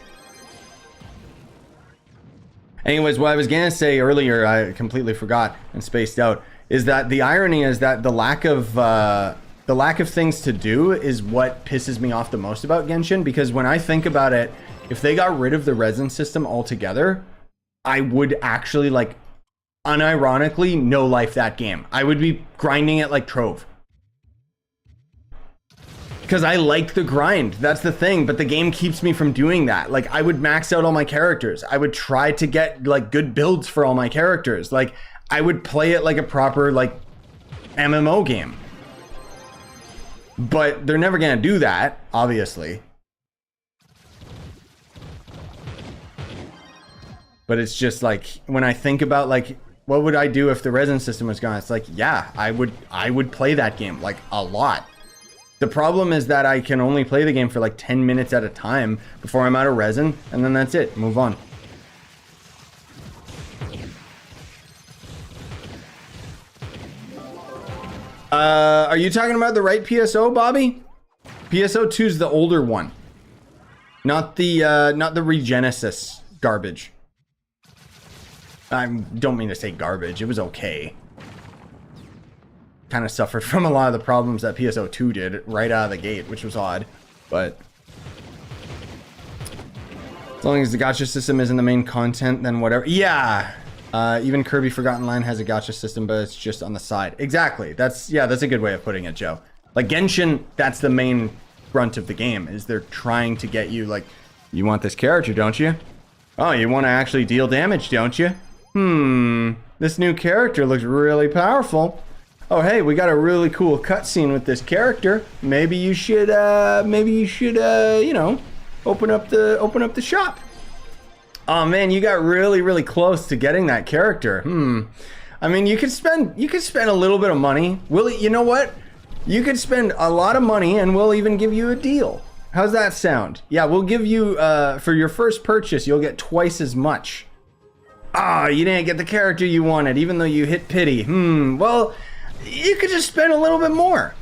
Anyways, what I was gonna say earlier, I completely forgot and spaced out, is that the irony is that the lack of things to do is what pisses me off the most about Genshin, because when I think about it, if they got rid of the resin system altogether, I would actually, like, unironically no life that game. I would be grinding it like Trove. Because I like the grind, that's the thing, but the game keeps me from doing that. Like, I would max out all my characters. I would try to get, like, good builds for all my characters. Like, I would play it like a proper, like, MMO game. But they're never gonna do that, obviously. But it's just, like, when I think about, like, what would I do if the resin system was gone? It's like, yeah, I would play that game, like, a lot. The problem is that I can only play the game for like 10 minutes at a time before I'm out of resin, and then that's it. Move on. Are you talking about the right PSO, Bobby? PSO2 is the older one. Not the Regenesis garbage. I don't mean to say garbage. It was okay. Kind of suffered from a lot of the problems that PSO2 did right out of the gate, which was odd, but as long as the gacha system isn't the main content, then whatever. Yeah, even Kirby Forgotten Land has a gacha system, but it's just on the side. Exactly. That's a good way of putting it, Joe. Like, Genshin, that's the main brunt of the game, is they're trying to get you, like, you want this character, don't you? Oh, you want to actually deal damage, don't you? This new character looks really powerful. Oh, hey, we got a really cool cutscene with this character. Maybe you should, you know, open up the shop. Oh man, you got really, really close to getting that character. I mean, you could spend a little bit of money. You know what? You could spend a lot of money, and we'll even give you a deal. How's that sound? Yeah, we'll give you for your first purchase, you'll get twice as much. Ah, you didn't get the character you wanted, even though you hit pity. Well. You could just spend a little bit more.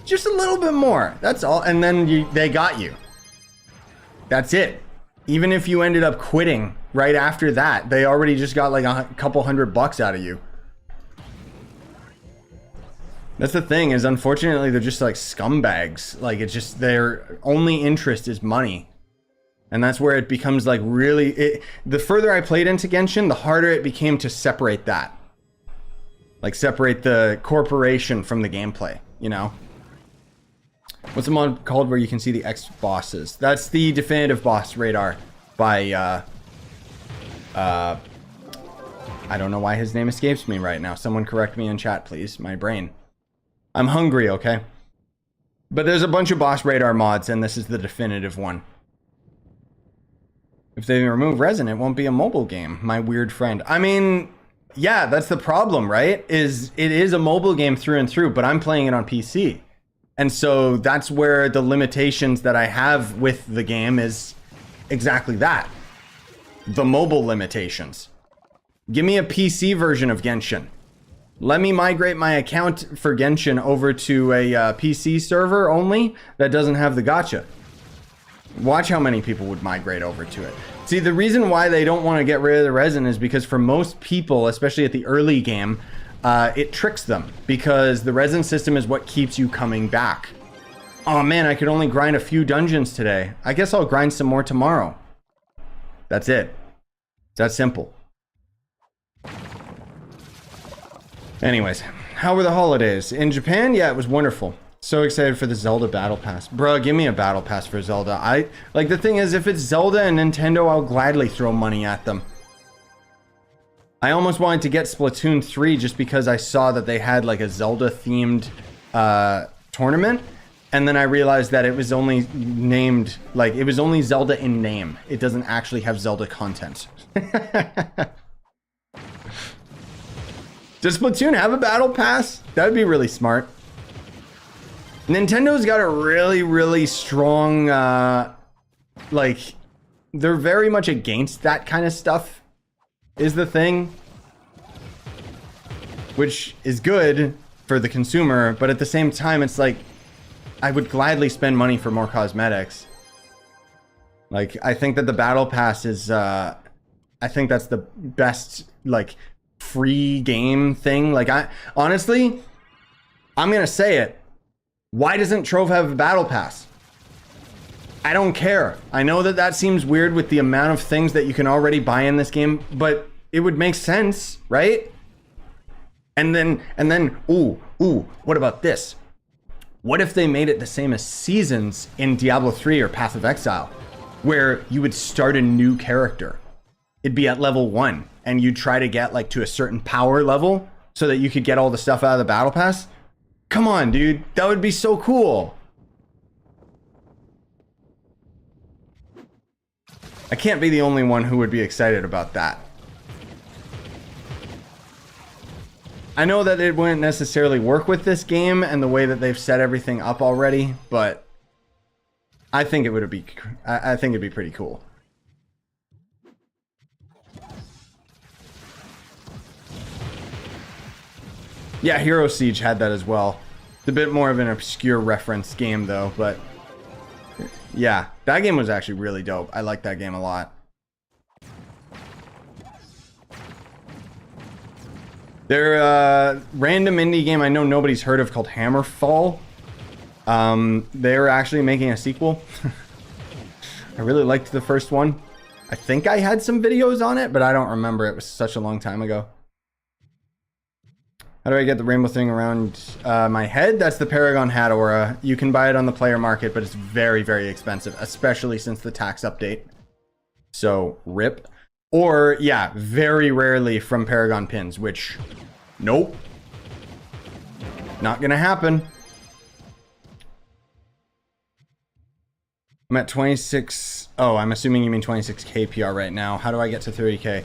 Just a little bit more. That's all. And then they got you. That's it. Even if you ended up quitting right after that, they already just got like a couple $100 out of you. That's the thing, is unfortunately they're just like scumbags. Like, it's just their only interest is money. And that's where it becomes like really... the further I played into Genshin, the harder it became to separate that. Like, separate the corporation from the gameplay, you know? What's the mod called where you can see the X bosses? That's the definitive boss radar. by I don't know why his name escapes me right now. Someone correct me in chat, please. My brain. I'm hungry, okay? But there's a bunch of boss radar mods, and this is the definitive one. If they remove resin, it won't be a mobile game, my weird friend. I mean, yeah, that's the problem, right? It is a mobile game through and through, but I'm playing it on PC. And so that's where the limitations that I have with the game is exactly that. The mobile limitations. Give me a PC version of Genshin. Let me migrate my account for Genshin over to a PC server only that doesn't have the gacha. Watch how many people would migrate over to it. See, the reason why they don't want to get rid of the resin is because for most people, especially at the early game, it tricks them because the resin system is what keeps you coming back. Oh man, I could only grind a few dungeons today. I guess I'll grind some more tomorrow. That's it. It's that simple. Anyways, how were the holidays? In Japan, yeah, it was wonderful. So excited for the Zelda Battle Pass. Bruh, give me a Battle Pass for Zelda. Like, the thing is, if it's Zelda and Nintendo, I'll gladly throw money at them. I almost wanted to get Splatoon 3 just because I saw that they had, like, a Zelda-themed tournament. And then I realized that it was only named, like, it was only Zelda in name. It doesn't actually have Zelda content. Does Splatoon have a battle pass? That would be really smart. Nintendo's got a really, really strong, like, they're very much against that kind of stuff, is the thing. Which is good for the consumer, but at the same time, it's like, I would gladly spend money for more cosmetics. Like, I think that the battle pass is, I think that's the best, like, free game thing. Like, honestly, I'm gonna say it. Why doesn't Trove have a battle pass? I don't care. I know that that seems weird with the amount of things that you can already buy in this game, but it would make sense, right? And then, ooh, what about this? What if they made it the same as Seasons in Diablo 3 or Path of Exile, where you would start a new character? It'd be at level 1, and you'd try to get, like, to a certain power level so that you could get all the stuff out of the battle pass. Come on, dude. That would be so cool. I can't be the only one who would be excited about that. I know that it wouldn't necessarily work with this game and the way that they've set everything up already, but I think it would be, I think it'd be pretty cool. Yeah, Hero Siege had that as well. It's a bit more of an obscure reference game though, but yeah, that game was actually really dope. I like that game a lot. They're a random indie game I know nobody's heard of called Hammerfall. They're actually making a sequel. I really liked the first one. I think I had some videos on it, but I don't remember. It was such a long time ago. How do I get the rainbow thing around my head? That's the Paragon hat aura. You can buy it on the player market, but it's very, very expensive, especially since the tax update. So, rip. Or, yeah, very rarely from Paragon pins, which, nope. Not gonna happen. I'm at 26. Oh, I'm assuming you mean 26k PR right now. How do I get to 30k?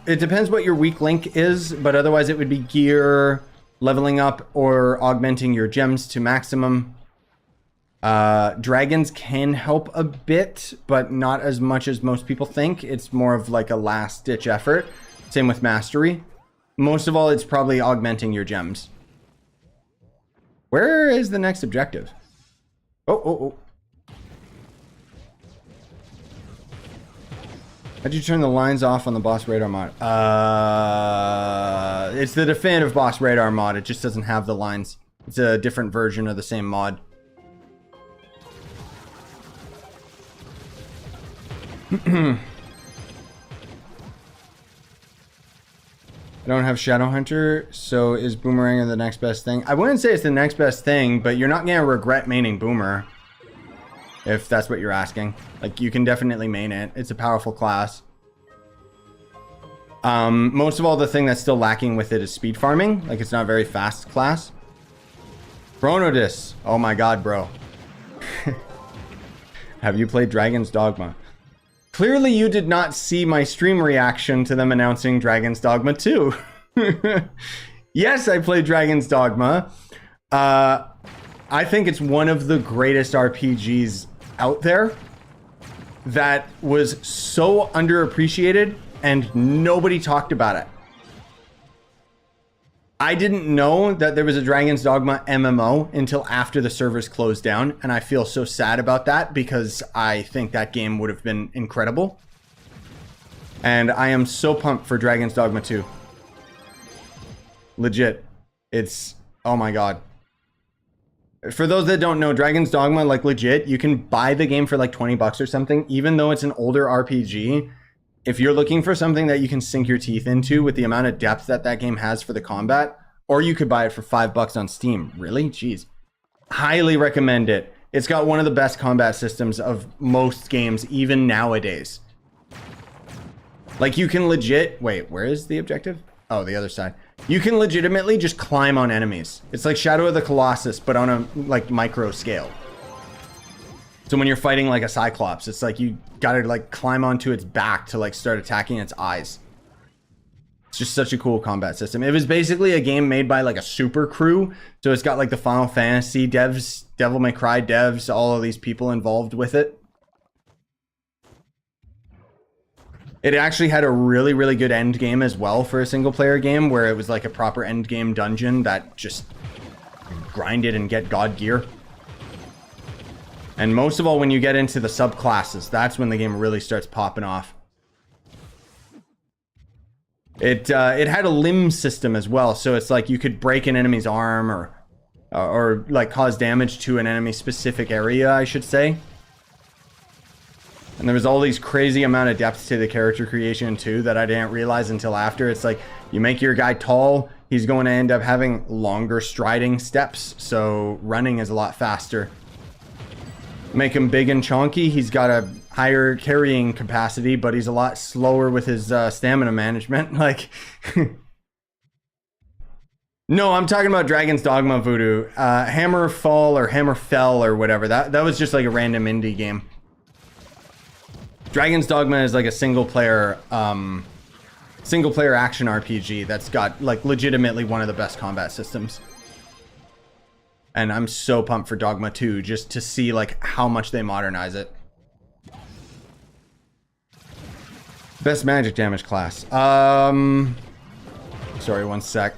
It depends what your weak link is, but otherwise it would be gear, leveling up, or augmenting your gems to maximum. Dragons can help a bit, but not as much as most people think. It's more of like a last-ditch effort. Same with mastery. Most of all, it's probably augmenting your gems. Where is the next objective? Oh. How'd you turn the lines off on the boss radar mod? It's the definitive boss radar mod. It just doesn't have the lines. It's a different version of the same mod. I don't have Shadowhunter, so is Boomerang the next best thing? I wouldn't say it's the next best thing, but you're not gonna regret maining Boomer. if that's what you're asking. Like, you can definitely main it. It's a powerful class. Most of all, the thing that's still lacking with it is speed farming. Like, it's not a very fast class. Chronodis. Oh my god, bro. Have you played Dragon's Dogma? Clearly you did not see my stream reaction to them announcing Dragon's Dogma 2. Yes, I played Dragon's Dogma. I think it's one of the greatest RPGs out there that was so underappreciated and nobody talked about it. I didn't know that there was a Dragon's Dogma MMO until after the servers closed down, and I feel so sad about that because I think that game would have been incredible. And I am so pumped for Dragon's Dogma 2. Legit. It's... oh my god. For those that don't know, Dragon's Dogma, like legit, you can buy the game for like 20 bucks or something, even though it's an older RPG. If you're looking for something that you can sink your teeth into with the amount of depth that that game has for the combat, or you could buy it for $5 on Steam. Really? Jeez. Highly recommend it. It's got one of the best combat systems of most games, even nowadays. Like, you can legit... wait, where is the objective? Oh, the other side. You can legitimately just climb on enemies. It's like Shadow of the Colossus, but on a, like, micro scale. So when you're fighting like a Cyclops, it's like you gotta like climb onto its back to like start attacking its eyes. It's just such a cool combat system. It was basically a game made by like a super crew. So it's got like the Final Fantasy devs, Devil May Cry devs, all of these people involved with it. It actually had a really, really good end game as well for a single player game where it was like a proper end game dungeon that just grind it and get god gear. And most of all, when you get into the subclasses, that's when the game really starts popping off. It had a limb system as well, so it's like you could break an enemy's arm or like cause damage to an enemy specific area, I should say. And there was all these crazy amount of depth to the character creation too that I didn't realize until after. It's like you make your guy tall, he's going to end up having longer striding steps, so running is a lot faster. Make him big and chunky, he's got a higher carrying capacity, but he's a lot slower with his stamina management. Like, no, I'm talking about Dragon's Dogma Voodoo. Hammerfall or Hammerfell or whatever. That was just like a random indie game. Dragon's Dogma is like a single player action RPG that's got like legitimately one of the best combat systems. And I'm so pumped for Dogma 2 just to see like how much they modernize it. Best magic damage class. Sorry, one sec.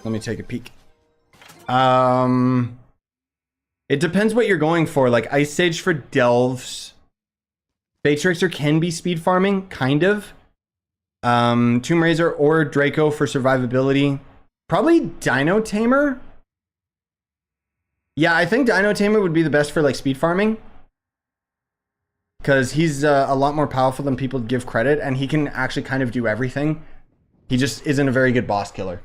Let me take a peek. It depends what you're going for. Like Ice Sage for delves. Fate Trickster can be speed farming, kind of. Tomb Raiser or Draco for survivability. Probably Dino Tamer. Yeah, I think Dino Tamer would be the best for like speed farming. Because he's a lot more powerful than people give credit, and he can actually kind of do everything. He just isn't a very good boss killer.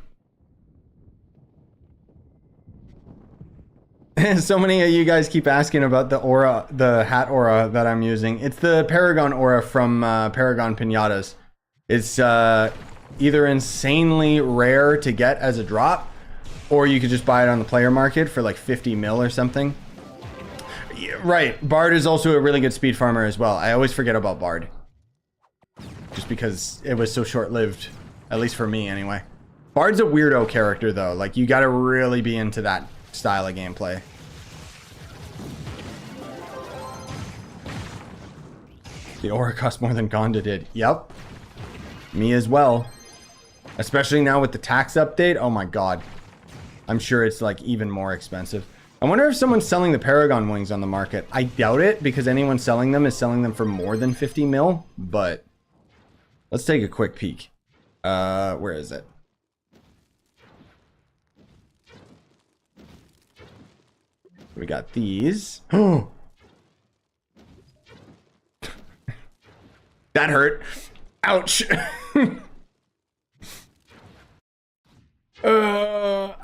So many of you guys keep asking about the aura, the hat aura that I'm using. It's the Paragon aura from Paragon Pinatas. It's either insanely rare to get as a drop, or you could just buy it on the player market for like 50 mil or something. Yeah, right, Bard is also a really good speed farmer as well. I always forget about Bard. Just because it was so short-lived, at least for me anyway. Bard's a weirdo character though, like you gotta really be into that style of gameplay. The aura costs more than Gonda did. Yep. Me as well. Especially now with the tax update. Oh my god. I'm sure it's like even more expensive. I wonder if someone's selling the Paragon wings on the market. I doubt it because anyone selling them is selling them for more than 50 mil. But let's take a quick peek. Where is it? We got these. Oh, that hurt. Ouch.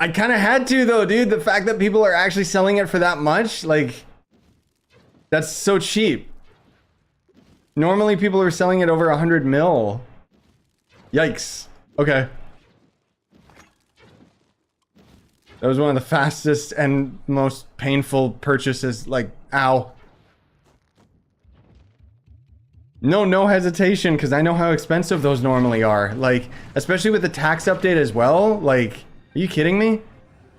I kind of had to though, dude. The fact that people are actually selling it for that much, like, That's so cheap. Normally people are selling it over 100 mil. Yikes. Okay. That was one of the fastest and most painful purchases. Like, ow. No hesitation, because I know how expensive those normally are. Like, especially with the tax update as well. Like, are you kidding me?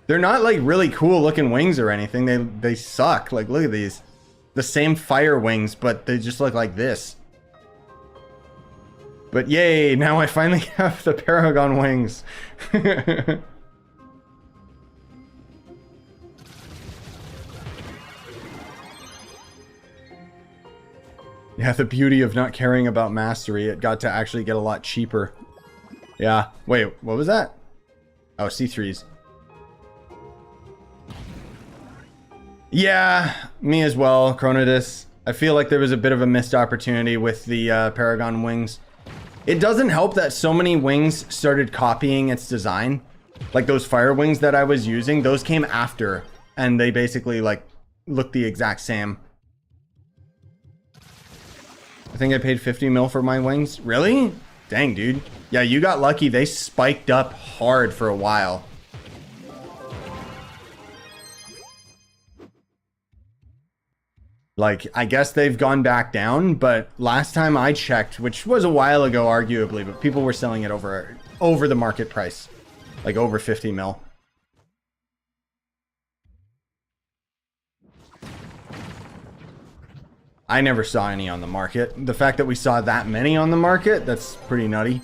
They're not like really cool looking wings or anything. They suck. Like, look at these. The same fire wings, but they just look like this. But yay, now I finally have the Paragon wings. Yeah, the beauty of not caring about mastery, it got to actually get a lot cheaper. Yeah. Wait, what was that? Oh, C3s. Yeah, me as well, Chronodus. I feel like there was a bit of a missed opportunity with the Paragon wings. It doesn't help that so many wings started copying its design. Like those fire wings that I was using, those came after. And they basically like look the exact same. I think I paid 50 mil for my wings. Really? Dang, dude. Yeah, you got lucky. They spiked up hard for a while. Like, I guess they've gone back down, but last time I checked, which was a while ago, arguably, but people were selling it over the market price. Like, over 50 mil. I never saw any on the market. The fact that we saw that many on the market, that's pretty nutty.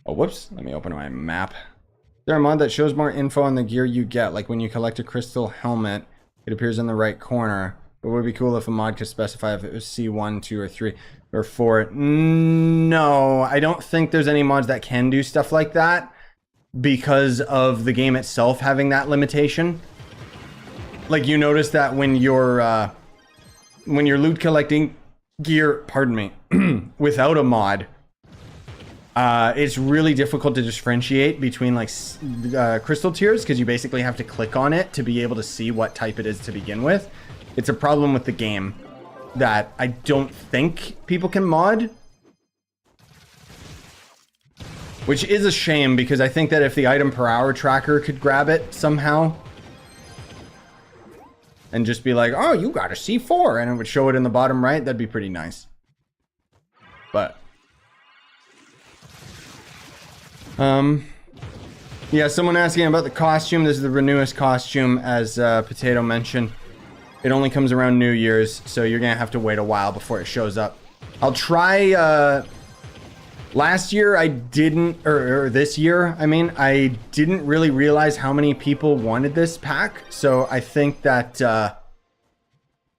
Oh, whoops. Let me open my map. Is there a mod that shows more info on the gear you get? Like when you collect a crystal helmet, it appears in the right corner. But it would be cool if a mod could specify if it was C1, 2, or 3, or 4. No, I don't think there's any mods that can do stuff like that because of the game itself having that limitation. Like, you notice that when you're loot collecting gear, pardon me, without a mod, it's really difficult to differentiate between like crystal tiers because you basically have to click on it to be able to see what type it is to begin with. It's a problem with the game that I don't think people can mod. Which is a shame because I think that if the item per hour tracker could grab it somehow and just be like, oh, you got a C4, and it would show it in the bottom right, that'd be pretty nice. But yeah, someone asking about the costume. This is the newest costume, as Potato mentioned. It only comes around New Year's, so you're gonna have to wait a while before it shows up. I'll try. Last year I didn't, or this year, I mean, I didn't really realize how many people wanted this pack. So I think that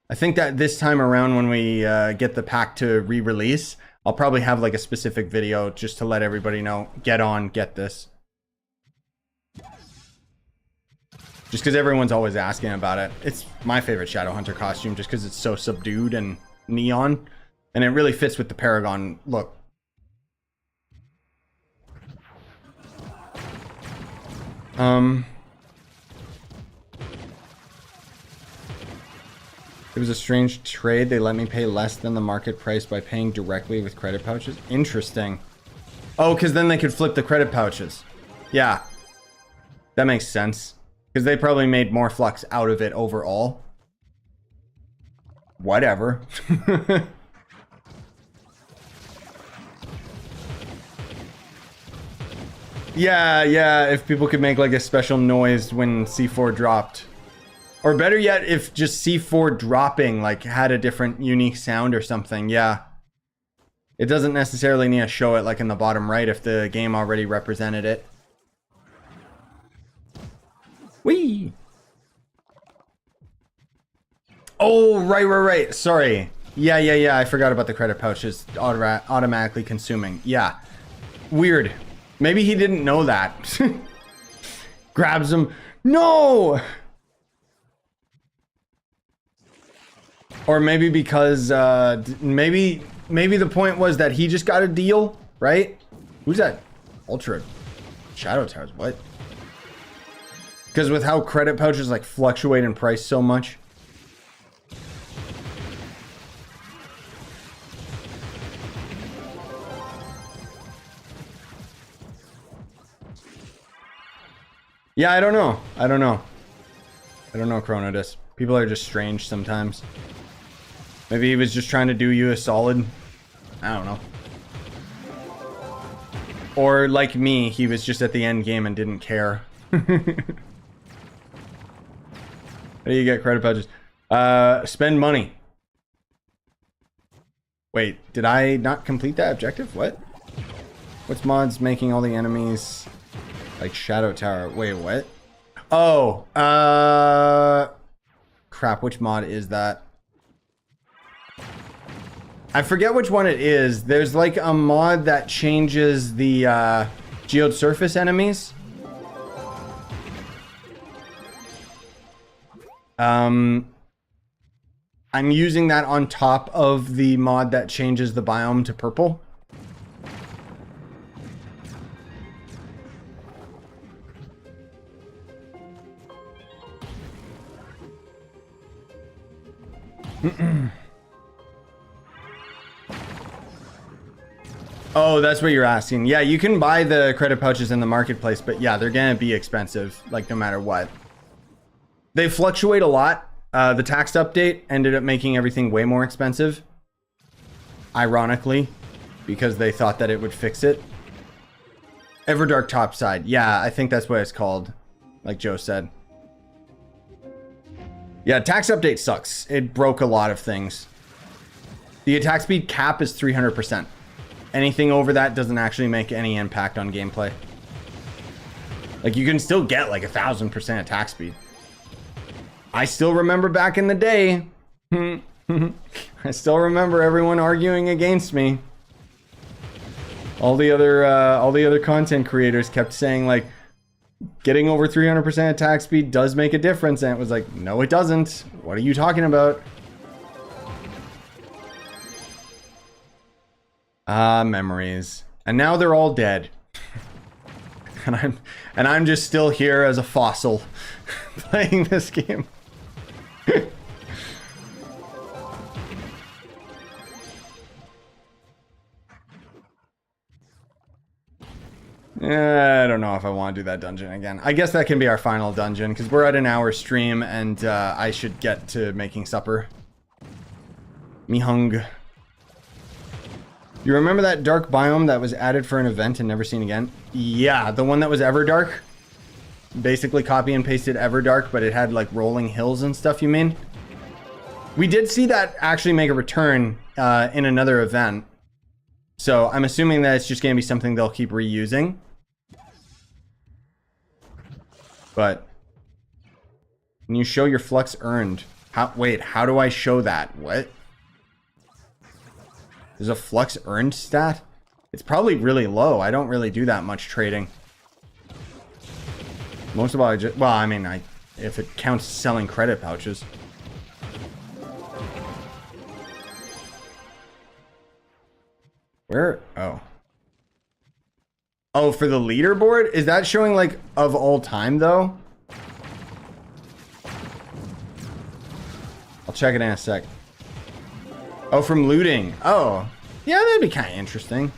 this time around when we get the pack to re-release, I'll probably have like a specific video just to let everybody know, get this. Just because everyone's always asking about it. It's my favorite Shadowhunter costume just because it's so subdued and neon. And it really fits with the Paragon look. It was a strange trade. They let me pay less than the market price by paying directly with credit pouches. Interesting. Oh, because then they could flip the credit pouches. Yeah. That makes sense. Because they probably made more flux out of it overall. Whatever. Yeah, if people could make like a special noise when C4 dropped. Or better yet, if just C4 dropping like had a different unique sound or something, yeah. It doesn't necessarily need to show it like in the bottom right if the game already represented it. Whee! Oh, right. Sorry. Yeah, I forgot about the credit pouches automatically consuming. Yeah. Weird. Maybe he didn't know that. Grabs him. No! Or maybe because, maybe the point was that he just got a deal, right? Who's that? Ultra Shadow Towers, what? Because with how credit pouches like fluctuate in price so much. Yeah, I don't know. I don't know. I don't know, Chronodus. People are just strange sometimes. Maybe he was just trying to do you a solid. I don't know. Or like me, he was just at the end game and didn't care. How do you get credit pouches? Spend money. Wait, did I not complete that objective? What? What's mods making all the enemies like Shadow Tower? Wait, what? Oh, crap, which mod is that? I forget which one it is. There's like a mod that changes the geode surface enemies. I'm using that on top of the mod that changes the biome to purple. Oh, that's what you're asking. Yeah, you can buy the credit pouches in the marketplace, but yeah, they're gonna be expensive, like no matter what. They fluctuate a lot. The tax update ended up making everything way more expensive. Ironically, because they thought that it would fix it. Everdark Topside. Yeah, I think that's what it's called, like Joe said. Yeah, tax update sucks. It broke a lot of things. The attack speed cap is 300%. Anything over that doesn't actually make any impact on gameplay. Like, you can still get like 1000% attack speed. I still remember back in the day. I still remember everyone arguing against me. All the other content creators kept saying like, getting over 300% attack speed does make a difference, and it was like, no, it doesn't. What are you talking about? Ah, memories. And now they're all dead. and I'm just still here as a fossil playing this game. I don't know if I want to do that dungeon again. I guess that can be our final dungeon, because we're at an hour stream, and I should get to making supper. Me hung. You remember that dark biome that was added for an event and never seen again? Yeah, the one that was Everdark. Basically copy and pasted Everdark, but it had like rolling hills and stuff, you mean? We did see that actually make a return in another event. So I'm assuming that it's just going to be something they'll keep reusing. But can you show your flux earned? Wait, how do I show that? What? There's a flux earned stat? It's probably really low. I don't really do that much trading. Most of all, well, I mean, if it counts selling credit pouches. Where? Oh. Oh, for the leaderboard? Is that showing, like, of all time, though? I'll check it in a sec. Oh, from looting. Oh. Yeah, that'd be kind of interesting.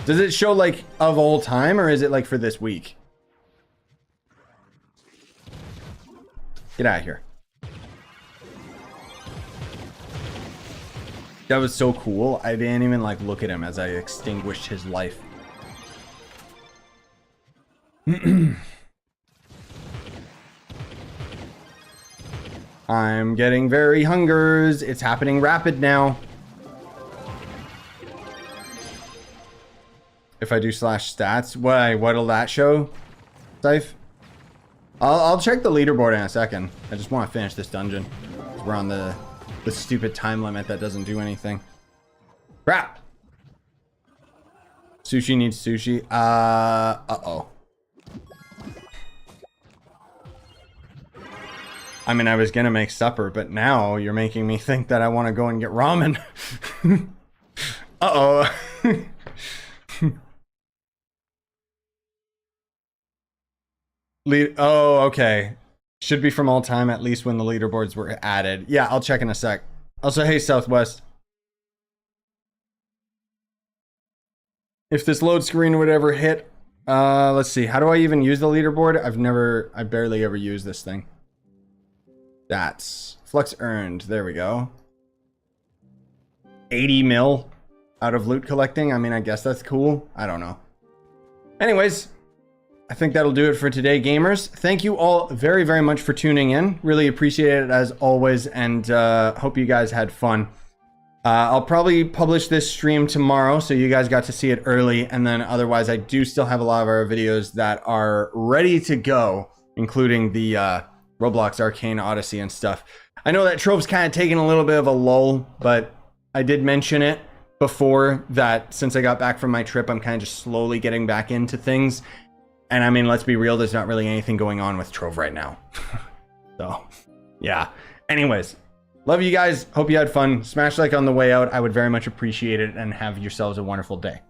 Does it show, like, of all time, or is it, like, for this week? Get out of here. That was so cool. I didn't even like look at him as I extinguished his life. I'm getting very hungers. It's happening rapid now. If I do slash stats, what'll that show? Safe. I'll check the leaderboard in a second. I just want to finish this dungeon. We're on the stupid time limit that doesn't do anything. Crap. Sushi needs sushi. Uh-oh. I mean, I was gonna make supper, but now you're making me think that I want to go and get ramen. Uh-oh. Oh, okay. Should be from all time, at least when the leaderboards were added. Yeah, I'll check in a sec. Also, hey, Southwest. if this load screen would ever hit. Let's see. How do I even use the leaderboard? I barely ever use this thing. That's flux earned. There we go. 80 mil out of loot collecting. I mean, I guess that's cool. I don't know. Anyways, I think that'll do it for today, gamers. Thank you all very, very much for tuning in. Really appreciate it as always, and hope you guys had fun. I'll probably publish this stream tomorrow, so you guys got to see it early, and then otherwise I do still have a lot of our videos that are ready to go, including the Roblox Arcane Odyssey and stuff. I know that Trove's kind of taking a little bit of a lull, but I did mention it before that since I got back from my trip, I'm kind of just slowly getting back into things. And I mean, let's be real, there's not really anything going on with Trove right now. So, yeah. Anyways, love you guys. Hope you had fun. Smash like on the way out. I would very much appreciate it, and have yourselves a wonderful day.